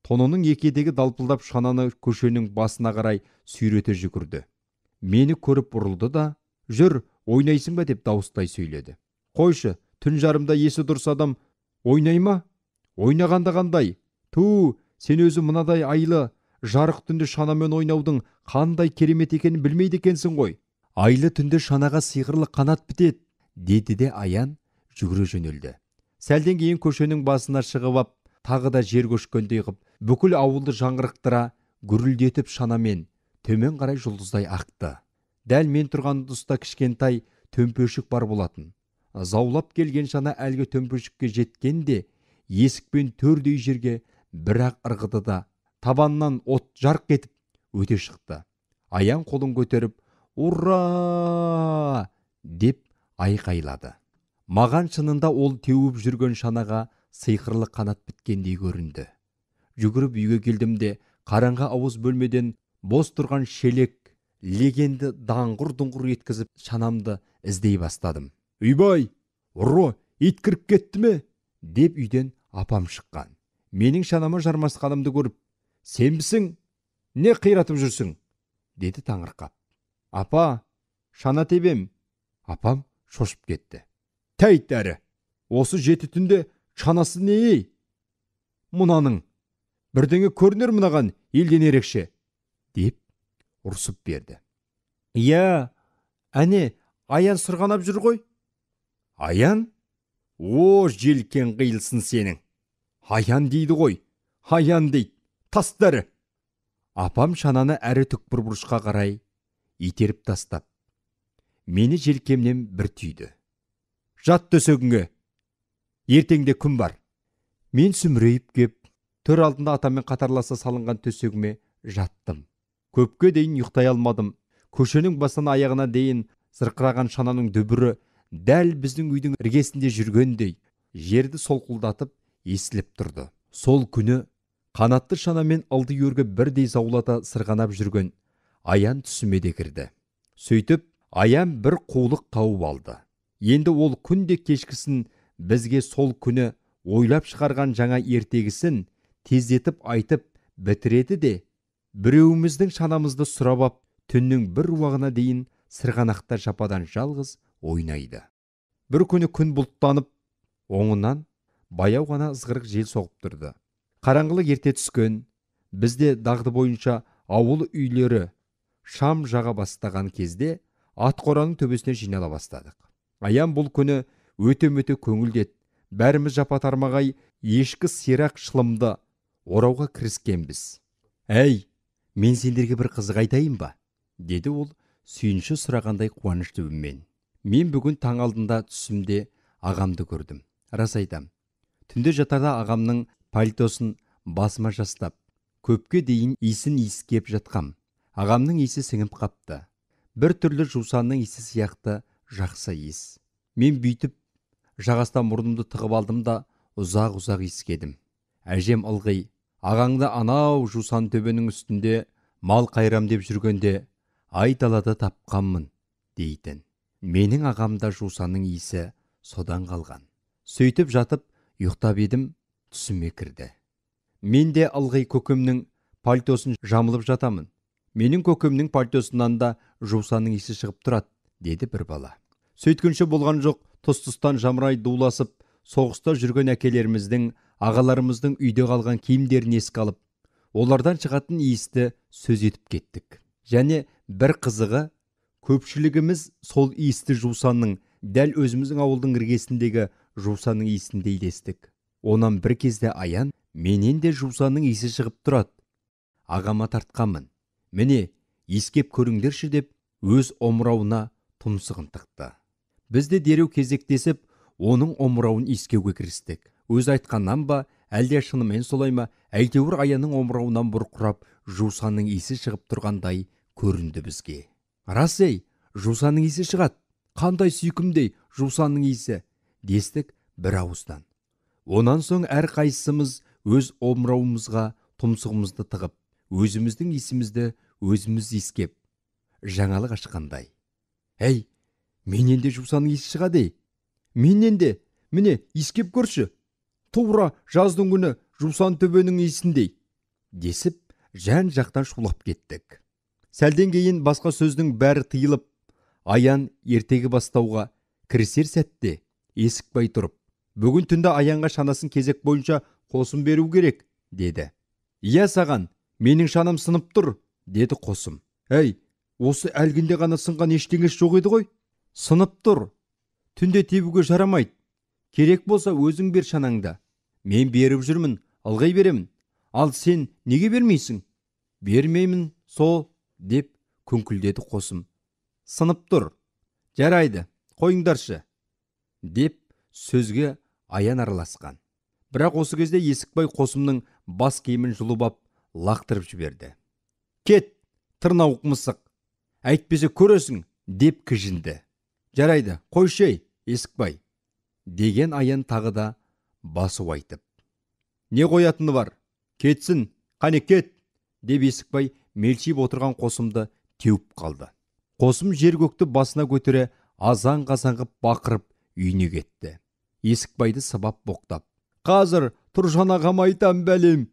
Тонының екедегі далпылдап шананы көшенің басына қарай сүйрете жүгірді. Мені көріп бұрылды да, "Жүр, ойнайсың ба?" деп дауыстай сөйледі. "Қойшы, түн жарымда есі дұрыс адам ойнай ма? Ойнағанда қандай? Ту, сен өзі мынадай айлы, жарық түнде шанамен ойнаудың қандай керемет екенін білмейді екенсің ғой. Айлы түнде шанаға сиқырлы қанат бітеді", деді де Аян жүгіре жөнелді. Сәлден кейін көшенің басына шығып ап, тағы да жер көшкендей қып, бүкіл ауылды жаңғырықтыра, гүрілдетіп шанамен төмен қарай жұлдыздай ақты. Дәл мен тұрған тұста кішкентай төмпешік бар болатын. Заулап келген шана әлгі төмпешікке жеткенде, есікпен төрдей жерге бір-ақ ырғыды да, табаннан от жарқ етіп өте шықты. Аян қолын көтеріп, "Ура!" деп айқайлады. Маған шынында ол теуіп жүрген шанаға сиқырлы қанат біткендей көрінді. Жүгіріп үйге келдім де, қараңғы ауыз бөлмеден бос тұрған шелек легенді даңғыр-дұңғыр еткізіп шанамды іздей бастадым. "Үйбай, ұры, ит кіріп кетті ме?" деп үйден апам шыққан. Менің шанама жармасқанымды көріп, "Сенбісің? Не қиратып жүрсің?" деді таңырқап. "Апа, шана тебем." Апам шошып кетті. "Тәйт әрі, осы жеті түнде шанасы не ей? Мұнаның, бірдеңе көрінер мынаған елден ерекше", деп ұрсып берді. "Иә, әне, Аян сырғанап жүр ғой." "Аян? О, желкен қиылсын сенің. Аян дейді ғой, Аян дейді, тастары." Апам шананы әрі түкпір бұрышқа қарай итеріп тастап, мені желкемнен бір түйді. "Жат төсегіңе, ертеңде күн бар." Мен сүмірейіп кеп, төр алдында атамен қатарласа салынған төсегіме жаттым. Көпке дейін ұйықтай алмадым. Көшенің басына аяғына дейін зырқыраған шананың дүбірі дәл біздің үйдің іргесінде жүргендей жерді солқылдатып естіліп тұрды. Сол күні қанатты шанамен алды өргі бірдей заулата сырғанап жүрген Аян түсіме де кірді. Сөйтіп, Аян бір қулық тауып алды. Енді ол күнде кешкісін бізге сол күні ойлап шығарған жаңа ертегісін тездетіп айтып бітіреді де, біреуіміздің шанамызды сұрап ап, түннің бір уағына дейін сырғанақта жападан жалғыз ойнайды. Бір күні күн бұлттанып, оңынан баяу ғана ызғырық жел соғып тұрды. Қараңғылық ерте түскен, бізде дағды бойынша ауыл үйлері шам жаға бастаған кезде ат қораның төбесіне жинала бастадық. Аян бұл күні өте-мөте көңілдет, бәріміз жапа-тармағай ешкі сирақ шылымды орауға кіріскенбіз. "Әй, мен сендерге бір қызық айтайын ба?" деді ол сүйінші сұрағандай қуанышты үнмен. Мен бүгін таң алдында түсімде ағамды көрдім. Рас айтам, түнде жатарда ағамның пальтосын басыма жастап, көпке дейін иісін иіскеп жатқам. Ағамның иісі сіңіп қапты. Бір түрлі жусанның иісі сияқты жақсы иіс. Мен бүйтіп жағастан мұрнымды тығып алдым да ұзақ-ұзақ иіскедім. Әжем ылғи, "Ағаңды анау жусан төбенің үстінде мал қайрам деп жүргенде ай далада тапқанмын" дейтін. Менің ағамда жусанның иісі содан қалған. Сөйтіп жатып ұйықтап едім, түсіме кірді. Мен де ылғи көкемнің пальтосын жамылып жатамын. "Менің көкемнің пальтосынан да жусанның иісі шығып тұрады", деді бір бала. Сөйткенше болған жоқ, тұс-тұстан жамырай дуласып, соғыста жүрген әкелеріміздің, ағаларымыздың үйде қалған киімдерін еске алып, олардан шығатын иісті сөз етіп кеттік. Және бір қызығы, көпшілігіміз сол иісті жусанның дәл өзіміздің ауылдың іргесіндегі жусанның иісінде елестік. Онан бір кезде аян, менен де жусанның иісі шығып тұрады. Ағама тартқанмын. Міне, ескеп көріңдерші деп, өз омырауына тұмсығын тықты. Біз де дереу кезектесіп, оның омырауын иіскеуге кірістік. Өз айтқаннан ба, әлде шынымен солай ма, әйтеуір аянның омырауынан бұрқырап, жусанның иісі шығып тұрғандай көрінді бізге. Рас ей, жусанның иісі шығады. Қандай сүйкімдей жусанның иісі, дестік бір ауыздан. Онан соң әр қайсымыз өз омырауымызға тұмсығымызды тығып, өзіміздің иісімізді өзіміз иіскеп, жаңалық ашқандай. Әй, менен де жусанның иісі шығады. Менен де, міне, иіскеп көрші. Тура жаздың күні жусан төбенің иісіндей. Десіп, жан жақтан шулап кеттік. Сәлден кейін басқа сөздің бәрі тыйылып, аян ертегі бастауға кірісер сәтте Есікбай тұрып, бүгін түнді аянға шанасын кезек бойынша қосым беру керек, деді. Иә саған, менің шанам сынып тұр, деді қосым. Әй, осы әлгінде ғана сынған ештеңесі жоқ еді ғой? Сынып тұр. Түнде тебуге жарамайды. Керек болса өзің бер шанаңда. Мен беріп жүрмін, ылғай беремін. Ал сен неге бермейсің? Бермеймін, сол, деп күңкілдеді қосым. Сынып тұр. Жарайды, қойыңдаршы, деп сөзге аян араласқан. Бірақ осы кезде Есікбай қосымның бас киімін жұлып ап, лақтырып жіберді. Кет, тырнауық мысық, әйтпесе көресің, деп кіжінді. Жарайды, қойшы, Есікбай, деген аян тағы да басу айтып. Не қоятыны бар? Кетсін, қане кет, деп Есікбай мелшиіп отырған қосымды теуіп қалды. Қосым жер көкті басына көтере азан-қазан қып бақырып үйіне кетті. Есікбайды сабап боқтап, қазір Тұржан ағама айтам бәлем,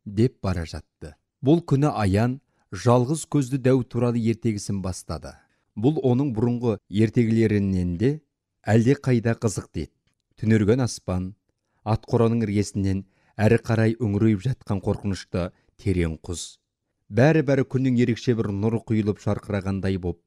деп бара жатты. Бұл күні аян жалғыз көзді дәу туралы ертегісін бастады. Бұл оның бұрынғы ертегілерінен де әлде қайда қызықты еді. Түнерген аспан, атқораның іргесінен әрі қарай үңірейіп жатқан қорқынышты терең құз. Бәрі күннің ерекше бір нұры құйылып шарқырағандай боп,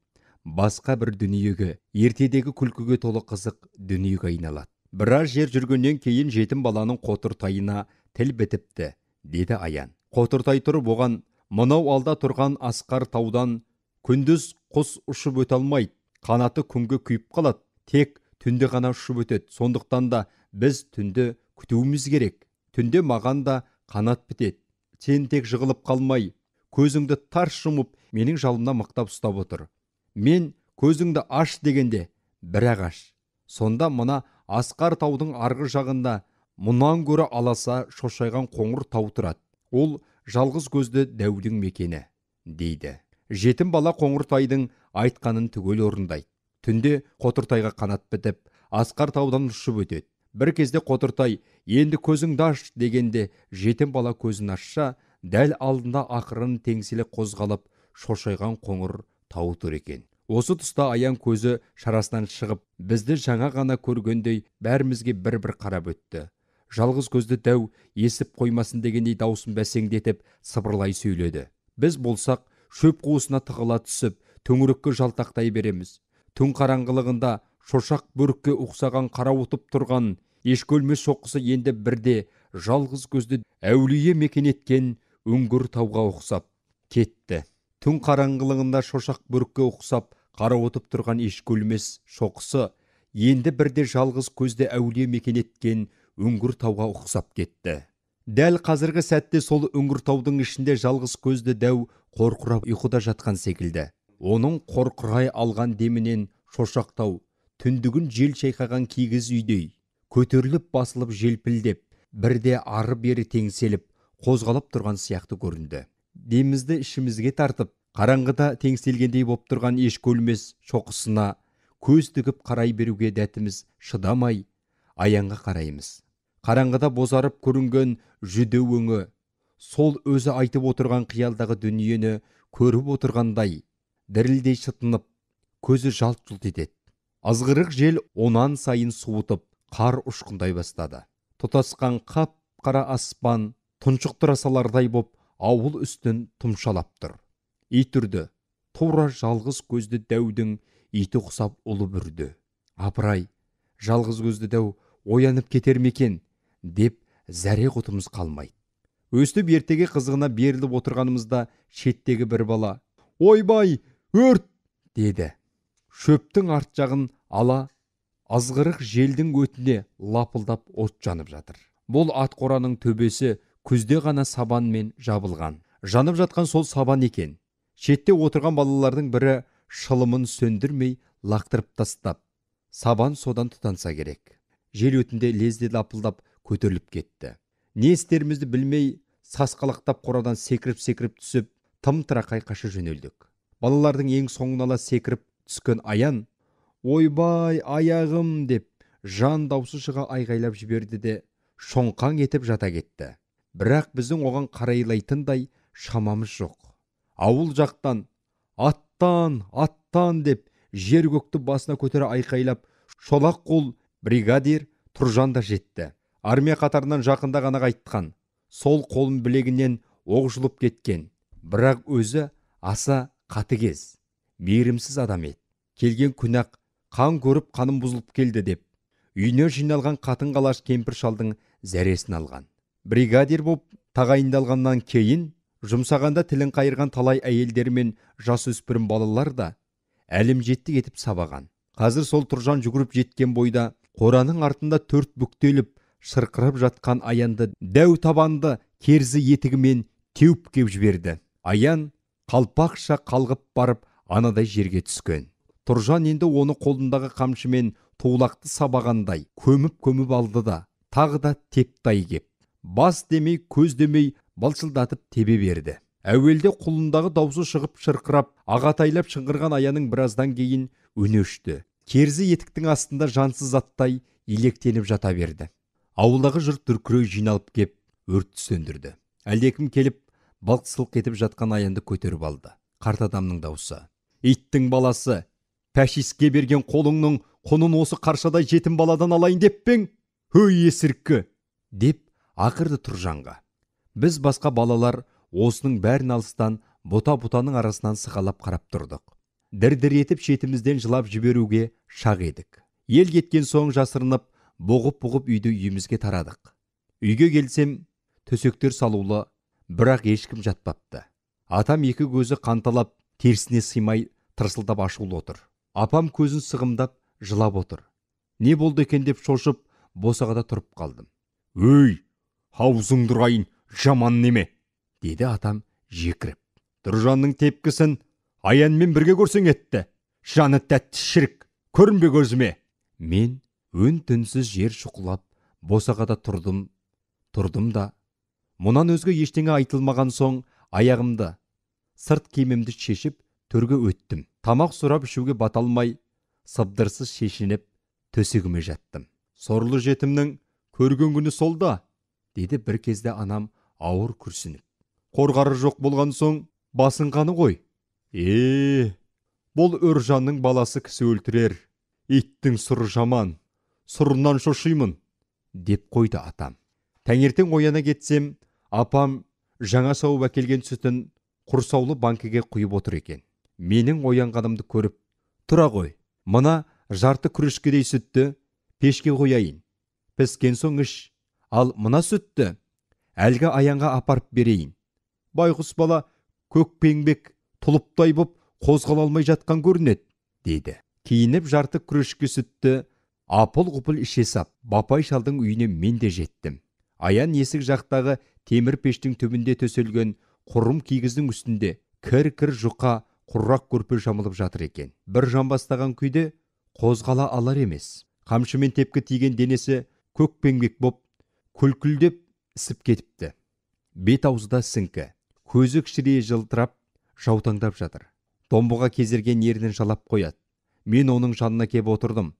басқа бір дүниеге, ертедегі күлкіге толы қызық дүниеге айналады. Біраз жер жүргеннен кейін жетім баланың қотыртайына тіл бітіпті, деді аян. Қотыртай тұрып оған, мынау алда тұрған асқар таудан күндіз құс ұшып өте алмайды, қанаты күнге күйіп қалады, тек түнде ғана ұшып өтеді. Сондықтан да біз түнді күтуіміз керек. Түнде маған да қанат бітеді. Сен тек жығылып қалмай, көзіңді тарс жұмып, менің жалымна мықтап ұстап отыр. Мен көзіңді аш дегенде бір ағаш. Сонда мына асқар таудың арғы жағында мұнан көрі аласа шошайған қоңыр тау тұрады. Ол жалғыз көзді дәудің мекені, дейді. Жетім бала қоңыртайдың айтқанын түгел орындайды. Түнде қотыртайға қанат бітіп, асқар таудан ұшып өтеді. Бір кезде қотыртай, енді көзіңді аш дегенде, жетім бала көзін ашса, дәл алдында ақырын теңселе қозғалып, шошайған қоңыр тау тұр екен. Осы тұста аян көзі шарасынан шығып, бізді жаңа ғана көргендей бәрімізге бір-бір қарап өтті. Жалғыз көзді дәу есіп қоймасын дегендей даусын бәсеңдетіп сыбырлай сөйледі. Біз болсақ, шөп қуысына тығыла түсіп, төңірекке жалтақтай береміз. Түн қараңғылығында шошақ бөрікке ұқсаған қарауытып тұрған ешкөлмес шоқысы енді бірде жалғыз көзді әулие мекен еткен үңгір тауға ұқсап кетті. Түн қараңғылығында шошақ бөрікке ұқсап қарауытып тұрған ешкөлмес шоқысы енді бірде жалғыз көзді әулие мекен еткен үңгір тауға ұқсап кетті. Дәл қазіргі сәтте сол үңгір таудың ішінде жалғыз көзді дәу қорқырап ұйқыда жатқан секілді. Оның қорқырай алған демінен шошақ тау түндігін жел шайқаған кигіз үйдей көтеріліп басылып желпілдеп, бірде ары бері теңселіп қозғалып тұрған сияқты көрінді. Демізді ішімізге тартып, қараңғыда теңселгендей боп тұрған ешкөлмес шоқысына көз тігіп қарай беруге дәтіміз шыдамай, аянға қараймыз. Қараңғыда бозарып көрінген жүдеу өңі, сол өзі айтып отырған қиялдағы дүниені көріп отырғандай, дірілдей шытынып, көзі жалт-жұлт етеді. Азғырық жел онан сайын суытып, қар ұшқындай бастады. Тұтасқан қап-қара аспан тұншықтыра салардай боп, ауыл үстін тұмшалап тұр. Ит үрді, тура жалғыз көзді дәудің иті ұқсап ұлы бүрді. Апырай, жалғыз көзді дәу оянып кетер ме екен деп зәре құтымыз қалмайды. Өстіп ертеге қызығына беріліп отырғанымызда шеттегі бір бала «Ойбай, өрт!» деді. Шөптің арт жағын ала азғырық желдің өтіне лапылдап от жанып жатыр. Бұл ат қораның төбесі күзде ғана сабанмен жабылған. Жанып жатқан сол сабан екен. Шетте отырған балалардың бірі шылымын сөндірмей лақтырып тастап, сабан содан тұтанса керек. Жел өтінде лезде лапылдап көтеріліп кетті. Не істерімізді білмей, сасқалақтап қорадан секіріп түсіп, тым-тырақай қаша жөнелдік. Балалардың ең соңын ала секіріп түскен Аян, «Ойбай, аяғым!» деп жан даусы шыға айғайлап жіберді де шоңқаң етіп жата кетті. Бірақ біздің оған қарайлайтындай шамамыз жоқ. Ауыл жақтан аттан деп жер көкті басына көтере айқайлап шолақ қол бригадир Тұржан да жетті. Армия қатарынан жақында ғана қайтқан. Сол қолын білегінен оқ жұлып кеткен. Бірақ өзі аса қатыгез, мейірімсіз адам еді. Келген күнақ қан көріп қаным бұзылып келді деп үйіне жиналған қатын қалаш кемпір шалдың зәресін алған. Бригадир боп тағайындалғаннан кейін жұмсағанда тілін қайырған талай әйелдер мен жасөспірім балалар да әлімжеттік етіп сабаған. Қазір сол Тұржан жүгіріп жеткен бойда қораның артында төрт бүктеліп шырқырап жатқан Аянды дәу табанды керзі етігімен теуіп кеп жіберді. Аян қалпақша қалғып барып анадай жерге түскен. Тұржан енді оны қолындағы қамшымен туылақты сабағандай көміп алды да тағы да тептай кеп бас демей көз демей балшылдатып тебе берді. Әуелде құлындағы даусы шығып шырқырап ағатайлап шыңғырған Аянның біраздан кейін үні өшті. Керзі етіктің астында жансыз заттай електеніп жата берді. Ауылдағы жұрт дүркірей жиналып кеп өртті сөндірді. Әлдекім келіп балқ-сылқ етіп жатқан Аянды көтеріп алды. Қарт адамның даусы: «Иттің баласы, пәшиске берген қолыңның құнын осы қаршадай жетім баладан алайын деп пең? Өй есіркі!» деп ақырды Тұржанға. Біз басқа балалар осының бәрін алыстан бұта-бұтаның арасынан сығалап қарап тұрдық. Дір-дір етіп шетімізден жылап жіберуге шақ едік. Ел кеткен соң жасырынып, бұғып үйімізге тарадық. Үйге келсем, төсектер салулы, бірақ ешкім жатпапты. Атам екі көзі қанталап, терсіне сыймай тырсылдап ашулы отыр. Апам көзін сығымдап, жылап отыр. Не болды екен деп шошып, босағада тұрып қалдым. «Өй, аузыңды ұрайын, жаман неме!» деді атам жекіріп. «Тұржанның тепкісін Аянмен бірге көрсең етті. Жаны тәтті шірік, көрінбе көзіме!» Мен үн-түнсіз жер шұқылап, босағада тұрдым да, мұнан өзге ештеңе айтылмаған соң аяғымды, сырт киімімді шешіп, төрге өттім. Тамақ сұрап ішуге бата алмай, сыбдырсыз шешініп, төсегіме жаттым. «Сорлы жетімнің көрген күні сол да», деді бір кезде анам ауыр күрсініп. «Қорғары жоқ болған соң басынғаны ғой. Бұл Өржанның баласы кісі өлтірер. Иттің сұры жаман, сұрынан шошимын», деп қойды атам. Таңертең ояна кетсем, апам жаңа сауып әкелген сүтін құрсаулы банкіге құйып отыр екен. Менің оянғанымды көріп: «Тұра ғой, мына жарты күрешкедей сүтті пешке қояйын. Піскен соң іш, ал мына сүтті әлгі Аянға апарып берейін». Байғұс бала көкпеңбек тұлыптай боп қозғала алмай жатқан көрінеді, деді. Киініп жарты күрешке сүтті апыл-ғұпыл іше сап, Бапай шалдың үйіне мен де жеттім. Аян есік жақтағы темір пештің түбінде төселген құрым кигіздің үстінде кір-кір жұқа құррақ көрпе жамылып жатыр екен. Бір жамбастаған күйде қозғала алар емес. Қамшымен тепкі тиген денесі көкпеңбек боп күлкілдеп ісіп кетіпті. Бет аузыда сіңкі, көзі кішірейе жылтырап, жаутаңдап жатыр. Домбыға кезерген ерінін жалап қояды. Мен оның жанына кеп отырдым.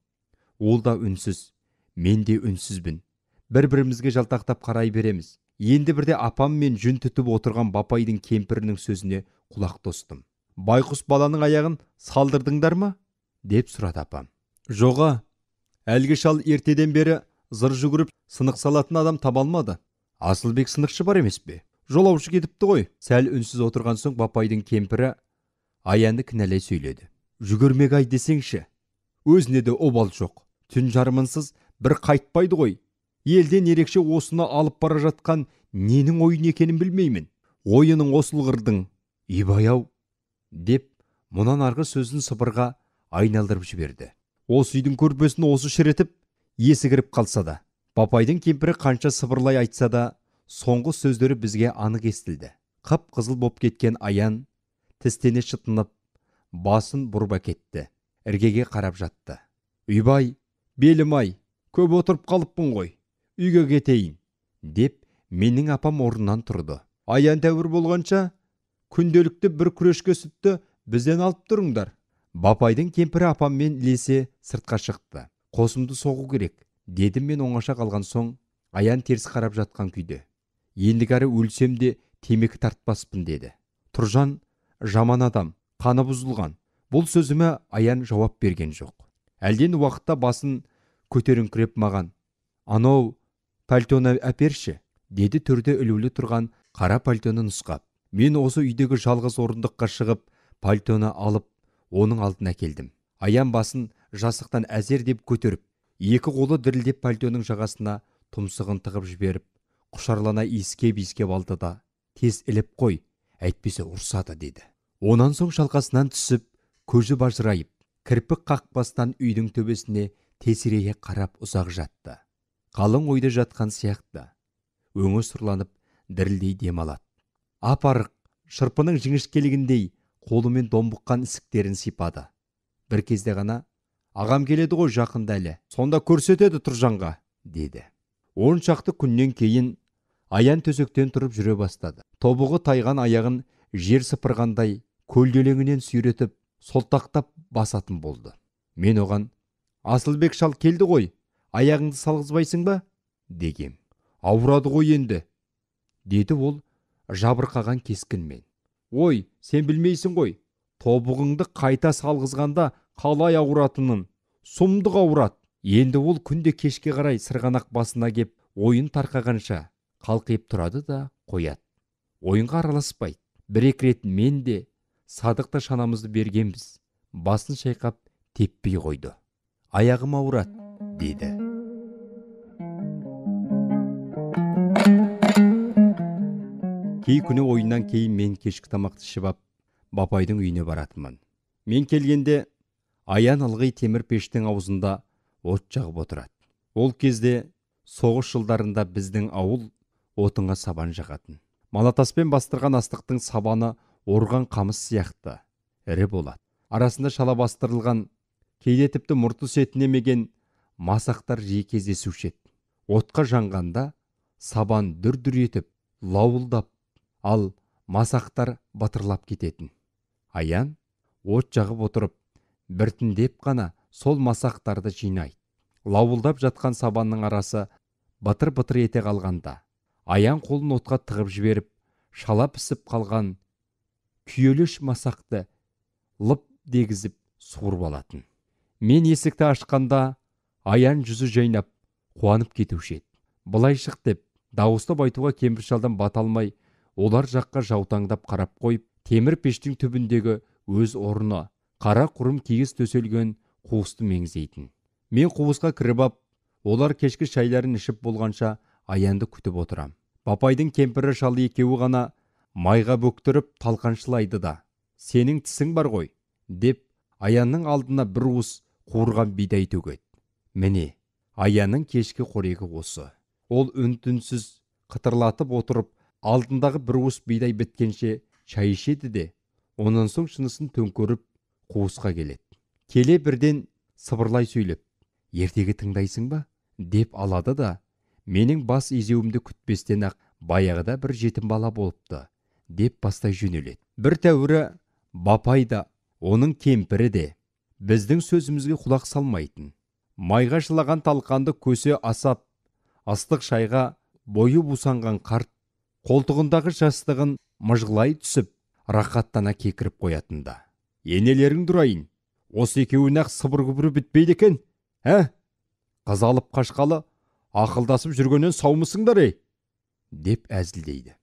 Ол да үнсіз, мен де үнсізбін. Бір-бірімізге жалтақтап қарай береміз. Енді бірде апам мен жүн түтіп отырған Бапайдың кемпірінің сөзіне құлақ тостым. «Байқұс баланың аяғын салдырдыңдар ма?» деп сұрады апам. «Жоға, әлгі шал ертеден бері зыр жүгіріп сынық салатын адам таба алмады. Асылбек сынықшы бар емес пе? Жолаушы кетіпті ғой». Сәл үнсіз отырған соң Бапайдың кемпірі Аянды кінәлай сөйледі. «Жүгірмек ай десеңші, өзіне де обал жоқ. Түн жарымынсыз бір қайтпайды ғой. Елден ерекше осыны алып бара жатқан ненің ойын екенін білмеймін. Ойының осылғырдың, ибай-ау, деп мұнан арғы сөзін сыбырға айналдырып жіберді. Осы үйдің көрпесін осы шіретіп, есі кіріп қалса да, Бапайдың кемпірі қанша сыбырлай айтса да, соңғы сөздері бізге анық естілді. Қып-қызыл боп кеткен Аян тістене шытынып, басын бұрып әкетті. Іргеге қарап жатты. Үйбай, белім-ай, көп отырып қалыппын ғой, үйге кетейін, деп менің апам орнынан тұрды. Аян тәуір болғанша, күнделікті бір күрешке сүтті бізден алып тұрыңдар. Бапайдың кемпірі апаммен ілесе сыртқа шықты. Қосымды соғу керек, дедім мен оңаша қалған соң. Аян теріс қарап жатқан күйде. Ендігәрі өлсем де темекі тартпаспын деді. Тұржан жаман адам, қаны бұзылған. Бұл сөзіме Аян жауап берген жоқ. Әлден уақытта басын көтеріңкіреп маған: анау пальтоны әперші, деді төрде ілулі тұрған қара пальтоны нұсқап. Мен осы үйдегі жалғыз орындыққа шығып, пальтоны алып, оның алдына келдім. Аян басын жасықтан әзер деп көтеріп, екі қолы дірілдеп пальтоның жағасына тұмсығын тығып жіберіп, құшарлана иіскеп алды да: тез іліп қой, әйтпесе ұрсады, деді. Онан соң шалқасынан түсіп, көзі бажырайып, кірпік қақпастан үйдің төбесіне тесірейе қарап ұзақ жатты. Қалың ойда жатқан сияқты, өңі сұрланып, дірілдей дем алады. Апарық, шырпының жіңішкелігіндей қолымен домбыққан ісіктерін сипады. Бір кезде ғана: ағам келеді ғой жақында әлі, сонда көрсетеді Тұржанға, деді. 10 шақты күннен кейін Аян төсектен тұрып жүре бастады. Тобығы тайған аяғын жер сыпырғандай көлделеңінен сүйретіп, солтақтап басатын болды. Мен оған: Асылбек шал келді ғой, аяғыңды салғызбайсың ба, дегем. Ауырады ғой енді, деді ол жабырқаған кескінмен. Ой, сен білмейсің ғой, тобығыңды қайта салғызғанда қалай ауыратынын, сұмдық ауырат. Енді ол күнде кешке қарай сырғанақ басына кеп, ойын тарқағанша қалқиып тұрады да қояды. Ойынға араласпайды. Бір-екі рет мен де Садықта шанамызды бергенбіз. Басын шайқап теппей қойды. Аяғым ауырат, деді. Кей күні ойыннан кейін мен кешкі тамақты ішіп ап, Бапайдың үйіне баратынмын. Мен келгенде Аян ылғи темір пештің аузында от жағып отырады. Ол кезде соғыс жылдарында біздің ауыл отынға сабан жағатын. Малатаспен бастырған астықтың сабаны орған қамыс сияқты ірі болады. Арасында шала бастырылған, кейде тіпті мұрты сетінемеген масақтар жиі кездесуші еді. Отқа жанғанда сабан дүр-дүр етіп, лауылдап, ал масақтар батырлап кететін. Аян от жағып отырып, біртіндеп қана сол масақтарды жинайды. Лауылдап жатқан сабанның арасы батыр-батыр ете қалғанда, Аян қолын отқа тығып жіберіп, шала пісіп қалған күйеліш масақты лып дегізіп суырып алатын. Мен есікті ашқанда Аян жүзі жайнап, қуанып кетуші еді. Былай шық деп, дауыстап айтуға кемпір шалдан бата алмай, олар жаққа жаутаңдап қарап қойып, темір пештің түбіндегі өз орны, қара құрым киіз төселген қуысты меңзейтін. Мен қуысқа кіріп ап, олар кешкі шайларын ішіп болғанша Аянды күтіп отырам. Бапайдың кемпірі шалы екеуі ғана майға бөктіріп талқаншылайды да: сенің тісің бар ғой, деп Аянның алдына бір уыс қуырған бидай төгеді. Міне, Аянның кешкі қорегі осы. Ол үн-түнсіз қытырлатып отырып, алдындағы бір уыс бидай біткенше шай ішеді де, онан соң шынысын төңкеріп қуысқа келеді. Келе бірден сыбырлай сөйлеп: ертегі тыңдайсың ба, деп алады да, менің бас изеуімді күтпестен ақ баяғыда бір жетім бала болыпты, деп бастай жөнеледі. Бір тәуірі Бапай да, оның кемпірі де біздің сөзімізге құлақ салмайтын. Майға жылаған талқанды көсе асап, астық шайға бойы бусанған қарт, қолтығындағы жастығын мыжғылай түсіп, рақаттана кекіріп қоятында. Енелерің дұрайын, осы екеуін ақ сыбыр-күбірі бітпейді екен, қыз алып қашқалы ақылдасып жүргеннен саумысыңдар, деп әзілдейді.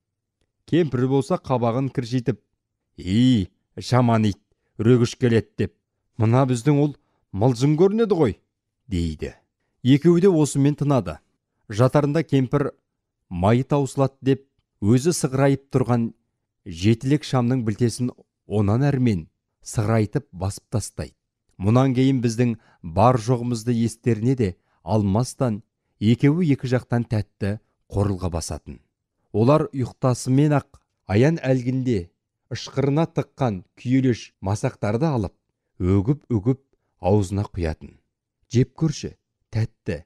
Кемпір болса қабағын кіржитіп: жаман ит, үрегіш келеді деп, мына біздің ол мылжың көрінеді ғой, дейді. Екеуі де осымен тынады. Жатарында кемпір майы таусылады деп өзі сығырайып тұрған жетілік шамның білтесін онан әрмен сығырайтып басып тастайды. Мұнан кейін біздің бар жоғымызды естеріне де алмастан екеуі екі жақтан тәтті қорылға басатын. Олар ұйықтасымен ақ аян әлгінде ышқырына тыққан күйелеш масақтарды алып, өгіп аузына құятын. Жеп көрші, тәтті,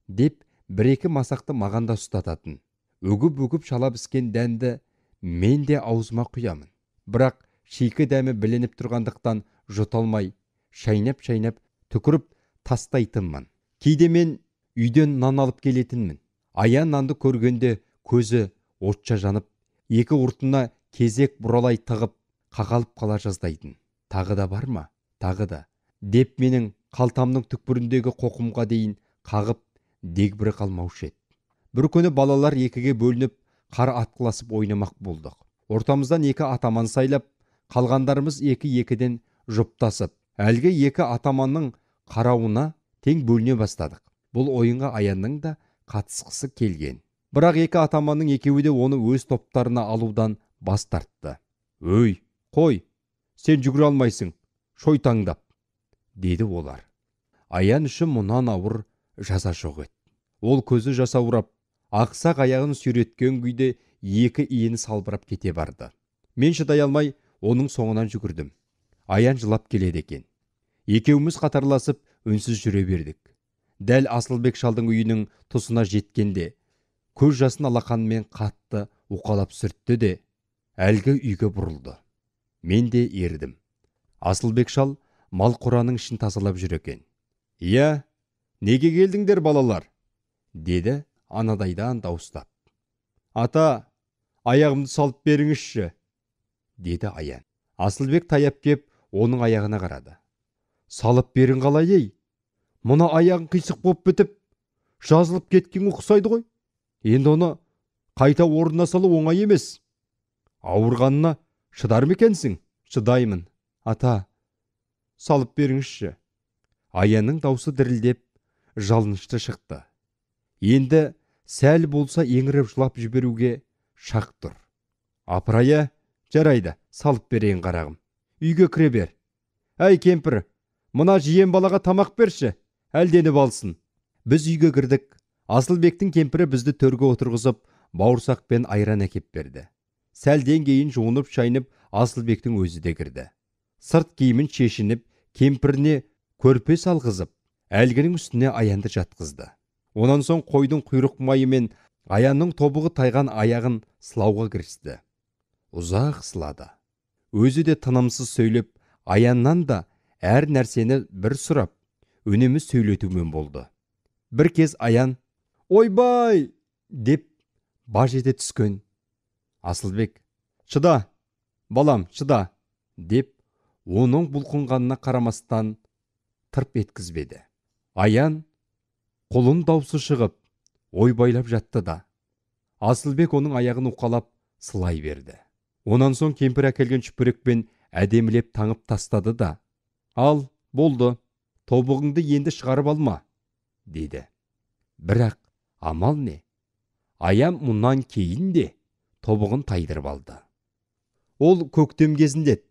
деп бір-екі масақты мағанда ұстататын. Өгіп шала піскен дәнді мен де аузыма құямын. Бірақ шикі дәмі білініп тұрғандықтан жұталмай, шайнап түкіріп тастайтынмын. Кейде мен үйден нан алып келетінмін. Аян нанды көргенде көзі отша жанып, екі ұртына кезек бұралай тығып, қақалып қала жаздайтын. Тағы да бар ма? Тағы да, деп менің қалтамның түкпіріндегі қоқымға дейін қағып, дегбірі қалмаушы еді. Бір күні балалар екіге бөлініп, қар атқыласып ойнамақ болдық. Ортамыздан екі атаман сайлап, қалғандарымыз екі-екіден жұптасып, әлгі екі атаманның қарауына тең бөліне бастадық. Бұл ойынға Аянның да қатысқысы келген. Бірақ екі атаманның екеуі де оны өз топтарына алудан бас тартты. «Өй, қой, сен жүгіре алмайсың, шойтаңдап», деді олар. Аян үшін мұнан ауыр жаза жоқ еді. Ол көзі жасаурап, ақсақ аяғын сүйреткен күйде екі иіні салбырап кете барды. Мен шыдай алмай оның соңынан жүгірдім. Аян жылап келеді екен. Екеуміз қатарласып үнсіз жүре бердік. Дәл Асылбек шалдың үйінің тұсына жеткенде көз жасын алақанымен қатты уқалап сүртті де әлгі үйге бұрылды. Мен де ердім. Асылбек шал мал қораның ішін тазалап жүр екен. «Иә, неге келдіңдер балалар?» деді анадайдан дауыстап. «Ата, аяғымды салып беріңізші», деді Аян. Асылбек таяп кеп оның аяғына қарады. «Салып берін қалай ей? Мұна аяғын қисық боп бітіп, жазылып кеткен ұқсайды ғой. Енді оны қайта орнына салу оңай емес. Ауырғанына шыдар ма екенсің?» «Шыдаймын, ата, салып беріңізші». Аянның даусы дірілдеп, жалынышты шықты. Енді сәл болса еңіреп жылап жіберуге шақ тұр. «Апырая, жарайды, салып берейін қарағым. Үйге кіре бер. Әй кемпір, мына жиен балаға тамақ берші, әлденіп алсын». Біз үйге кірдік. Асылбектің кемпірі бізді төрге отырғызып, бауырсақ пен айран әкеп берді. Сәлден кейін жуынып шайынып, Асылбектің өзі де кірді. Сырт киімін шешініп, кемпіріне көрпе салғызып, әлгінің үстіне Аянды жатқызды. Онан соң қойдың құйрық майы мен Аянның тобығы тайған аяғын сылауға кірісті. Ұзақ сылады. Өзі де тынымсыз сөйлеп, Аяннан да әр нәрсені бір сұрап, үнемі сөйлетумен болды. Бір кез Аян «Ойбай!» деп баж ете түскен. Асылбек «Шыда, балам, шыда!» деп оның бұлқынғанына қарамастан тырп еткізбеді. Аян қолын даусы шығып, ойбайлап жатты да. Асылбек оның аяғын уқалап сылай берді. Онан соң кемпір әкелген шүпірекпен әдемілеп таңып тастады да «Ал, болды, тобығыңды енді шығарып алма», деді. Бірақ амал не? Аян мұнан кейін де тобығын тайдырып алды. Ол көктем кезінде.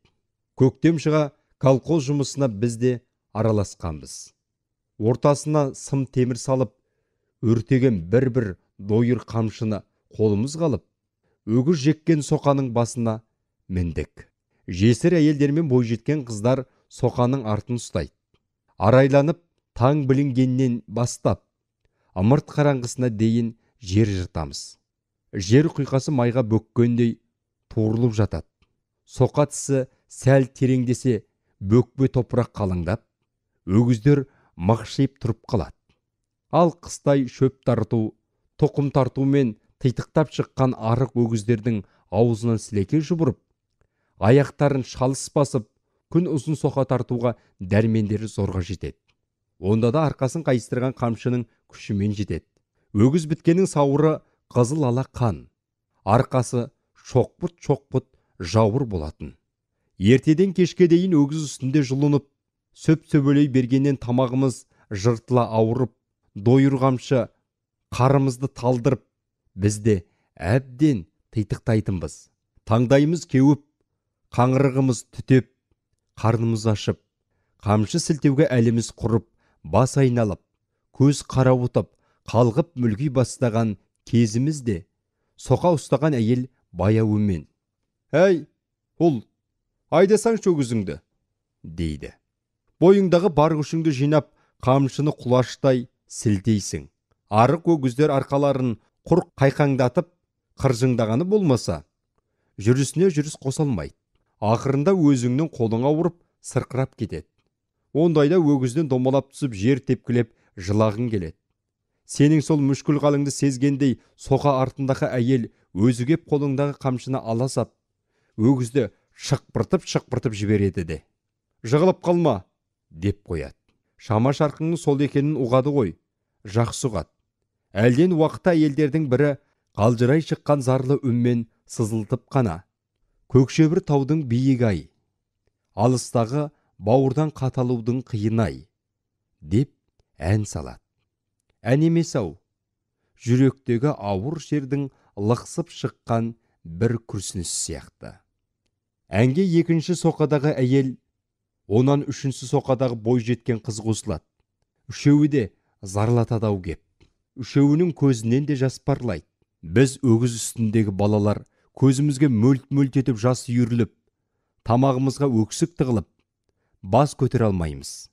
Көктем шыға колхоз жұмысына біз де араласқанбыз. Ортасына сым темір салып, өртеген бір дойыр қамшыны қолымыз қалып, өгіз жеккен соқаның басына міндік. Жесір әйелдермен бойжеткен қыздар соқаның артын ұстайды. Арайланып, таң білінгеннен бастап, ымырт қараңғысына дейін жер жыртамыз. Жер құйқасы майға бөккендей туырылып жатады. Соқа тісі сәл тереңдесе, бөкпе топырақ қалыңдап, өгіздер мықшиып тұрып қалады. Ал қыстай шөп тарту, тоқым тарту мен титықтап шыққан арық өгіздердің аузынан сілеке жұбырып, аяқтарын шалыс басып, күн ұзын соқа тартуға дәрмендері зорға жетеді. Онда да арқасын қайыстырған қамшының күшімен жетеді. Өгіз біткенің сауыры қызыл ала қан, арқасы шоқпыт жауыр болатын. Ертеден кешке дейін өгіз үстінде жұлынып, сөп-сөбелей бергеннен тамағымыз жыртыла ауырып, дойыр қамшы қарымызды талдырып, бізді әбден титықтайтынбыз. Таңдайымыз кеуіп, қаңырығымыз түтеп, қарнымыз ашып, қамшы сілтеуге әліміз құрып, бас айналып, көз қарауытып, қалғып мүлги бастаған кезімізде соқа ұстаған әйел баяуымен: «Әй, ұл, айдасаң өгізіңді», дейді. Бойыңдағы бар күшіңді жинап, қамшыны құлаштай сілтейсің. Арық өгіздер арқаларын құр қайқаңдатып, қыржыңдағаны болмаса, жүрісіне жүріс қосалмайды. Ақырында өзіңнің қолың ауырып, сырқырап кетеді. Ондайда өгізден домалап түсіп, жер тепкілеп жылағың келеді. Сенің сол мүшкіл қалыңды сезгендей, соқа артындағы әйел өзі кеп қолыңдағы қамшыны ала сап, өгізді шықпыртып жібереді де: «Жығылып қалма», деп қояды. Шама шарқыңның сол екенін ұғады ғой, жақсы ұғады. Әлден уақытта әйелдердің бірі қалжырай шыққан зарлы үнмен сызылтып қана: «Көкшебір таудың биік-ай, алыстағы бауырдан қаталудың қиын-ай», деп ән салады. Ән емес-ау, жүректегі ауыр жердің лықсып шыққан бір күрсініс сияқты. Әнге екінші соқадағы әйел, онан үшінші соқадағы бой жеткен қыз қосылады. Үшеуі де зарлатады-ау кеп. Үшеуінің көзінен де жас парлайды. Біз өгіз үстіндегі балалар көзімізге мөлт-мөлт етіп жас үйіріліп, тамағымызға өксік тығылып, бас көтере алмаймыз.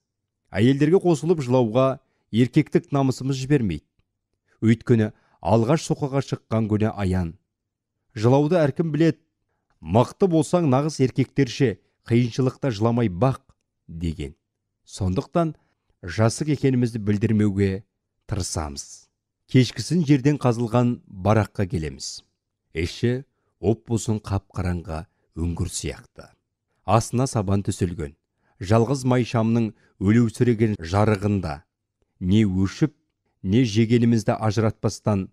Әйелдерге қосылып жылауға еркектік намысымыз жібермейді. Өйткені алғаш соқаға шыққан күні аян. Жылауды әркім білет. Мықты болсаң нағыз еркектерше қиыншылықта жыламай бақ, деген. Сондықтан жасық екенімізді білдірмеуге тырысамыз. Кешкісін жерден қазылған бараққа келеміз. Іші оп-бозын қап-қараңғы үңгір сияқты. Астына сабан төселген. Жалғыз май шамның өлеусіреген жарығында не өшіп, не жегенімізді ажыратпастан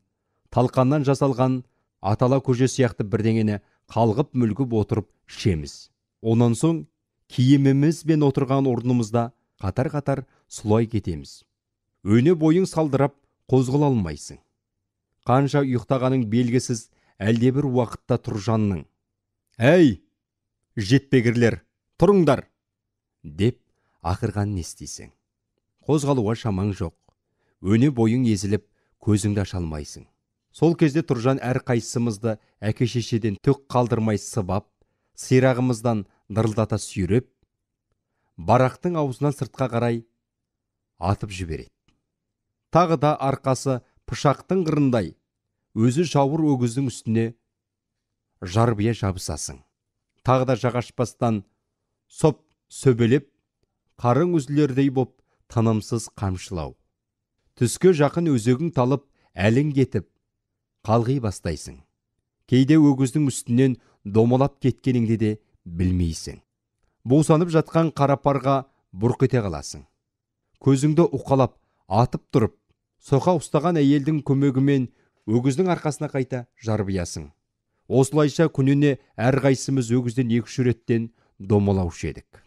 талқаннан жасалған атала көже сияқты бірдеңені қалғып мүлгіп отырып ішеміз. Онан соң киіміміз бен отырған орнымызда қатар-қатар сұлай кетеміз. Өне бойың салдырап қозғала алмайсың. Қанша ұйықтағаның белгісіз, әлдебір уақытта Тұржанның: «Әй, жетпегірлер, тұрыңдар!» деп ақырғанын естисің. Қозғалуға шамаң жоқ. Өне бойың езіліп, көзіңді аша алмайсың. Сол кезде Тұржан әрқайсымызды әке-шешеден түк қалдырмай сыбап, сирағымыздан дырылдата сүйреп, барақтың аузынан сыртқа қарай атып жібереді. Тағы да арқасы пышақтың қырындай, өзі жауыр өгіздің үстіне жарбия жабысасың. Тағы да жағашпастан соп сөбелеп, қарың үзілердей боп тынымсыз қамшылау. Түске жақын өзегің талып, әлің кетіп, қалғи бастайсың. Кейде өгіздің үстінен домалап кеткеніңді де білмейсің. Босанып жатқан қарапарға бұрқ ете қаласың. Көзіңді уқалап, атып тұрып, соқа ұстаған әйелдің көмегімен өгіздің арқасына қайта жарбиясың. Осылайша күніне әрқайсымыз өгізден 2-3 реттен домалаушы едік.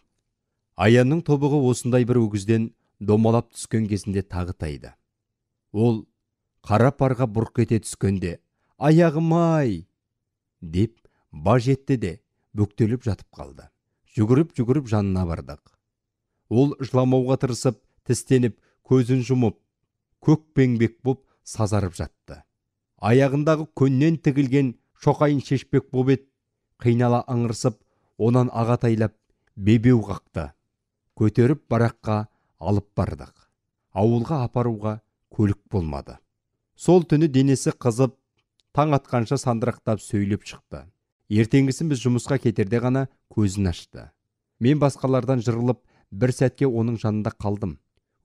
Аянның тобығы осындай бір өгізден домалап түскен кезінде тағытайды. Ол қара парға бұрқ ете түскенде: «Аяғым-ай!» деп баж етті де бүктеліп жатып қалды. Жүгіріп жанына бардық. Ол жыламауға тырысып, тістеніп, көзін жұмып, көкпеңбек боп сазарып жатты. Аяғындағы көннен тігілген шоқайын шешпек боп ет, қинала аңырсып, онан ағатайлап бебеу қақты. Көтеріп бараққа алып бардық. Ауылға апаруға көлік болмады. Сол түні денесі қызып, таң атқанша сандырақтап сөйлеп шықты. Ертеңгісін біз жұмысқа кетерде ғана көзін ашты. Мен басқалардан жырылып, бір сәтке оның жанында қалдым.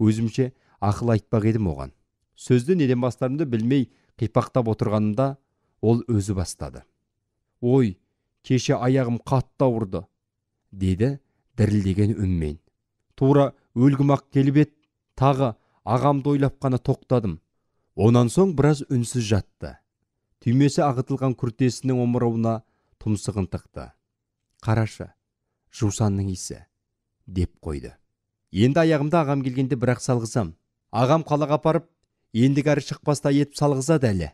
Өзімше ақыл айтпақ едім оған. Сөзді неден бастарымды білмей қипақтап отырғанымда ол өзі бастады. «Ой, кеше аяғым қатты ауырды», деді дірілдеген үнмен. Тура өлгім-ақ келіп еді, тағы ағамды ойлап қана тоқтадым. Онан соң біраз үнсіз жатты. Түймесі ағытылған күртесінің омырауына тұмсығын тықты. «Қарашы, жусанның исі», деп қойды. Енді аяғымда ағам келгенде бірақ салғызам. Ағам қалаға апарып, ендігәрі шықпаста етіп салғызады әлі.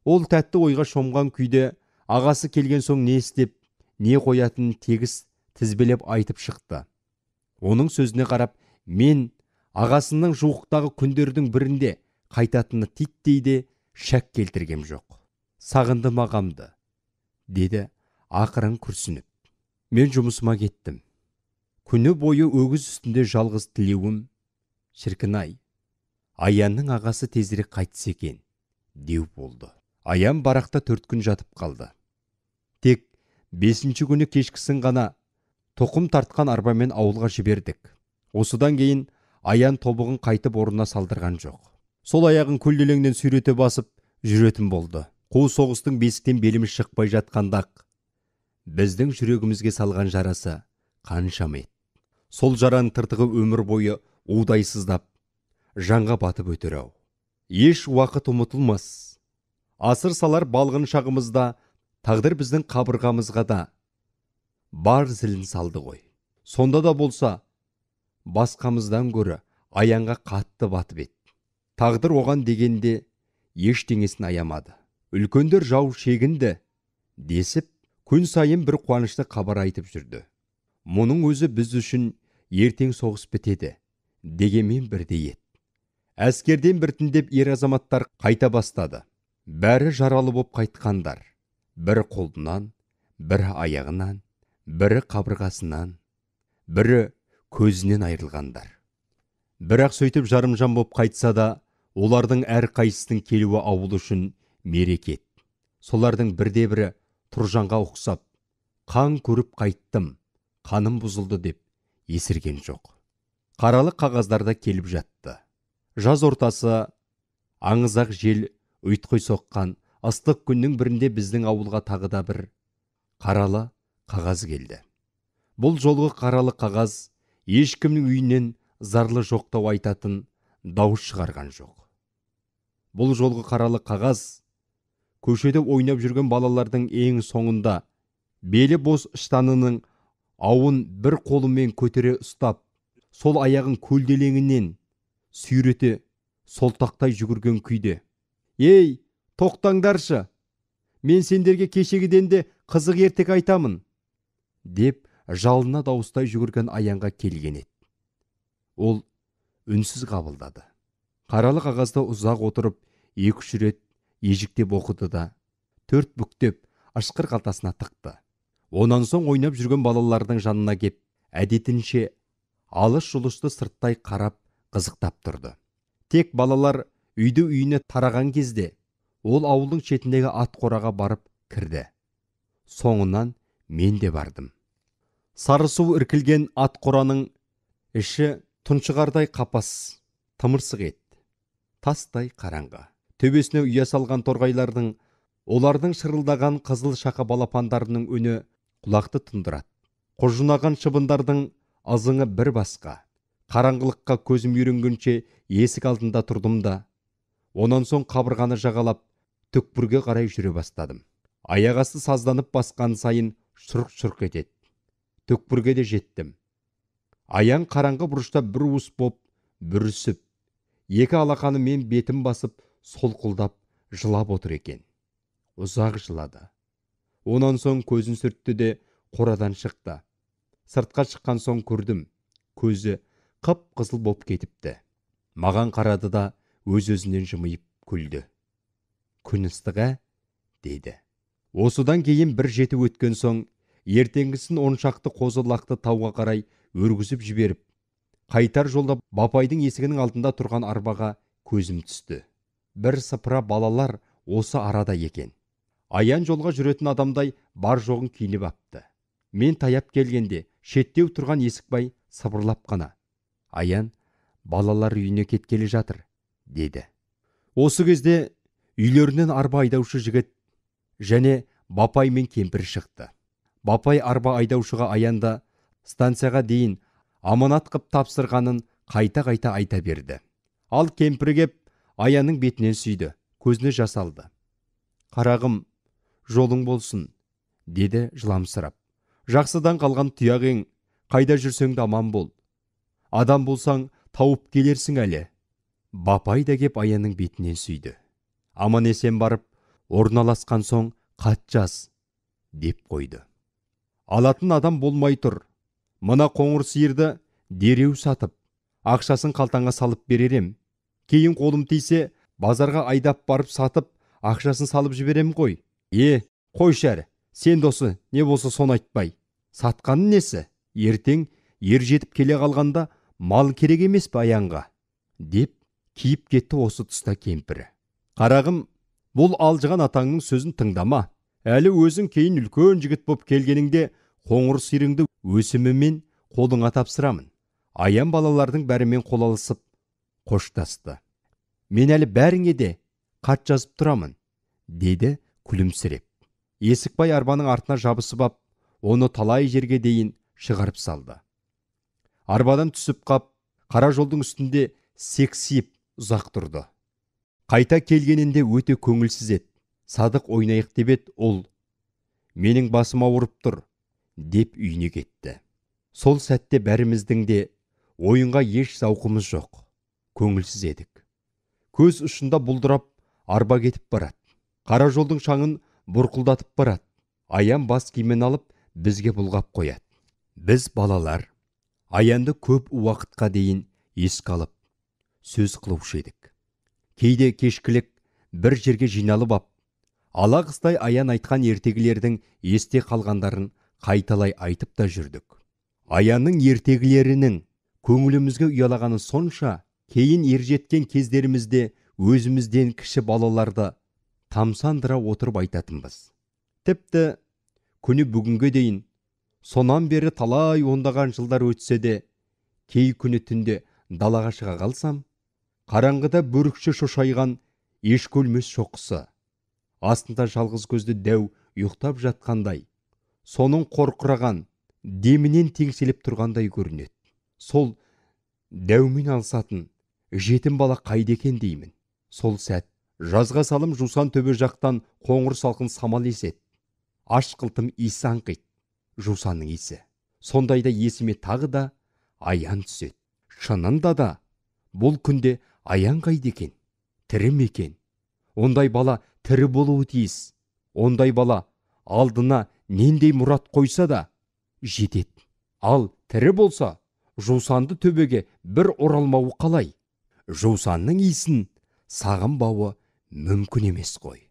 Ол тәтті ойға шомған күйде ағасы келген соң не істеп, не қоятынын тегіс тізбелеп айтып шықты. Оның сөзіне қарап, мен ағасының жуықтағы күндердің бірінде қайтатыны титтейде шәк келтіргем жоқ. Сағындым ағамды, деді ақырын күрсініп. Мен жұмысыма кеттім. Күні бойы өгіз үстінде жалғыз тілеуім, шіркін-ай, Аянның ағасы тезірек қайтса екен, деу болды. Аян барақта 4 күн жатып қалды. Тек 5-ші күні кешкісін ғана тоқым тартқан арбамен ауылға жібердік. Осыдан кейін Аян тобығын қайтып орнына салдырған жоқ. Сол аяғын көлделеңнен сүйрете басып жүретін болды. Қу соғыстың бесіктен беліміз шықпай жатқандақ, біздің жүрегімізге салған жарасы қаншама еді. Сол жараның тыртығы өмір бойы удай сыздап, жанға батып өтер-ау. Еш уақыт ұмытылмас. Асыр салар балғын шағымызда тағдыр біздің қабырғамызға да бар зілін салды ғой. Сонда да болса, басқамыздан гөрі Аянға қатты батып еді. Тағдыр оған дегенде ештеңесін аямады. Үлкендер жау шегінді десіп, күн сайын бір қуанышты хабар айтып жүрді. Мұның өзі біз үшін ертең соғыс бітеді дегенмен бірдей еді. Әскерден біртіндеп ер азаматтар қайта бастады. Бәрі жаралы боп қайтқандар. Бірі қолынан, бірі аяғынан, бірі қабырғасынан, бірі көзінен айырылғандар. Бірақ сөйтіп жарымжан боп қайтса да, олардың әр қайсысының келуі ауыл үшін мереке еді. Солардың бірде-бірі Тұржанға ұқсап, қан көріп қайттым, қаным бұзылды деп есірген жоқ. Қаралы қағаздарда келіп жатты. Жаз ортасы, аңызақ жел ұйтқой соққан ыстық күннің бірінде біздің ауылға тағы да бір қаралы қағаз келді. Бұл жолғы қаралы қағаз ешкімнің үйінен зарлы жоқтау айтатын дауыс шығарған жоқ. Бұл жолғы қаралы қағаз көшеде ойнап жүрген балалардың ең соңында белі бос ыштанының ауын бір қолымен көтере ұстап, сол аяғын көлделеңінен сүйрете солтақтай жүгірген күйде: «Ей, тоқтаңдаршы! Мен сендерге кешегіден де қызық ертек айтамын!» деп жалына дауыстай жүгірген Аянға келген еді. Ол үнсіз қабылдады. Қаралы қағазда ұзақ отырып, 2-3 рет ежіктеп оқыды да, 4 бүктеп ашқыр қалтасына тықты. Онан соң ойнап жүрген балалардың жанына кеп, әдетінше алыс-жұлысты сырттай қарап қызықтап тұрды. Тек балалар үйді-үйіне тараған кезде ол ауылдың шетіндегі ат қораға барып кірді. Соңынан мен де бардым. Сарысу іркілген ат қораның іші тұншығардай қапас, тымырсық еді. Тастай қараңғы. Төбесіне ұя салған торғайлардың, олардың шырылдаған қызыл шақа балапандарының үні құлақты тұндырады. Қожынаған шыбындардың азыңы бір басқа. Қараңғылыққа көзім үйренгенше есік алдында тұрдым да, онан соң қабырғаны жағалап, түкпірге қарай жүре бастадым. Аяғасы сазданып басқан сайын шұрқ-шұрқ етеді. Түкпірге де жеттім. Аян қараңғы бұрышта бір уыс боп бүрісіп, екі алақаны мен бетім басып, солқылдап жылап отыр екен. Ұзақ жылады. Онан соң көзін сүртті де қорадан шықты. Сыртқа шыққан соң көрдім. Көзі қып-қызыл боп кетіпті. Маған қарады да өз-өзінен жымиып күлді. «Күн ыстық, деді. Осыдан кейін бір жеті өткен соң, ертеңгісін 10 шақты қозы-лақты тауға қарай өргізіп жіберіп, қайтар жолда бапайдың есігінің алдында тұрған арбаға көзім түсті. Бір сыпыра балалар осы арада екен. Аян жолға жүретін адамдай бар жоғын киініп апты. Мен таяп келгенде шеттеу тұрған Есікбай сыбырлап қана: «Аян, балалар үйіне кеткелі жатыр», деді. Осы кезде үйлерінен арба айдаушы жігіт және бапай мен кемпір шықты. Бапай арба айдаушыға Аянда станцияға дейін аманат қып тапсырғанын қайта-қайта айта берді. Ал кемпірі кеп Аянның бетінен сүйді, көзіне жас алды. «Қарағым, жолың болсын», деді жыламсырап. «Жақсыдан қалған тұяғың, қайда жүрсең де аман бол. Адам болсаң тауып келерсің әлі», Бапай да кеп Аянның бетінен сүйді. Аман есен барып, орналасқан соң хат жаз, деп қойды. Алатын адам болмай тұр. Мына қоңыр сиырды дереу сатып, ақшасын қалтаңа салып беререм. Кейін қолым тисе, базарға айдап барып сатып, ақшасын салып жіберем ғой. Қой шәрі, сен досы не болса соны айтпай. Сатқаны несі? Ертең ер жетіп келе қалғанда мал керек емес пе Аянға? Деп киіп кетті осы тұста кемпірі. Қарағым, бұл алжыған атаңның сөзін тыңдама. Әлі өзің кейін үлкен жігіт боп келгеніңде қоңыр сиырыңды өсімімен қолыңа тапсырамын. Аян балалардың бәрімен қол алысып қоштасты. Мен әлі бәріңе де хат жазып тұрамын, деді күлімсіреп. Есікбай арбаның артына жабысып ап, оны талай жерге дейін шығарып салды. Арбадан түсіп қап, қара жолдың үстінде сексиіп ұзақ тұрды. Қайта келгенінде өте көңілсіз еді. Садық ойнайық деп еді ол. Менің басым ауырып тұр, деп үйіне кетті. Сол сәтте бәріміздің де ойынға еш зауқымыз жоқ. Көңілсіз едік. Көз ұшында бұлдырап, арба кетіп барады. Қара жолдың шаңын бұрқылдатып барады. Аян бас киімін алып, бізге бұлғап қояды. Біз балалар Аянды көп уақытқа дейін еске алып, сөз қылушы едік. Кейде кешкілік бір жерге жиналып ап, ала қыстай Аян айтқан ертегілердің есте қалғандарын қайталай айтып та жүрдік. Аянның ертегілерінің көңілімізге ұялағаны сонша, кейін ержеткен кездерімізде өзімізден кіші балаларды тамсандыра отырып айтатынбыз. Тіпті күні бүгінге дейін, сонан бері талай ондаған жылдар өтсе де, кей күні түнде далаға шыға қалсам, қараңғыда бөрікші шошайған ешкі өлмес шоқысы, астында жалғыз көзді дәу ұйықтап жатқандай, соның қорқыраған демінен теңселіп тұрғандай көрінеді. Сол дәумен алысатын жетім бала қайда екен деймін. Сол сәт жазға салым жусан төбе жақтан қоңыр салқын самал еседі. Аш қылтым иісі аңқиды, жусанның иісі. Сондайда есіме тағы да Аян түседі. Шынында да бұл күнде Аян қайда екен? Тірі ме екен? Ондай бала тірі болуы тиіс. Ондай бала алдына нендей мұрат қойса да жетеді. Ал тірі болса, жусанды төбеге бір оралмауы қалай? Жусанның иісін сағынбауы мүмкін емес қой.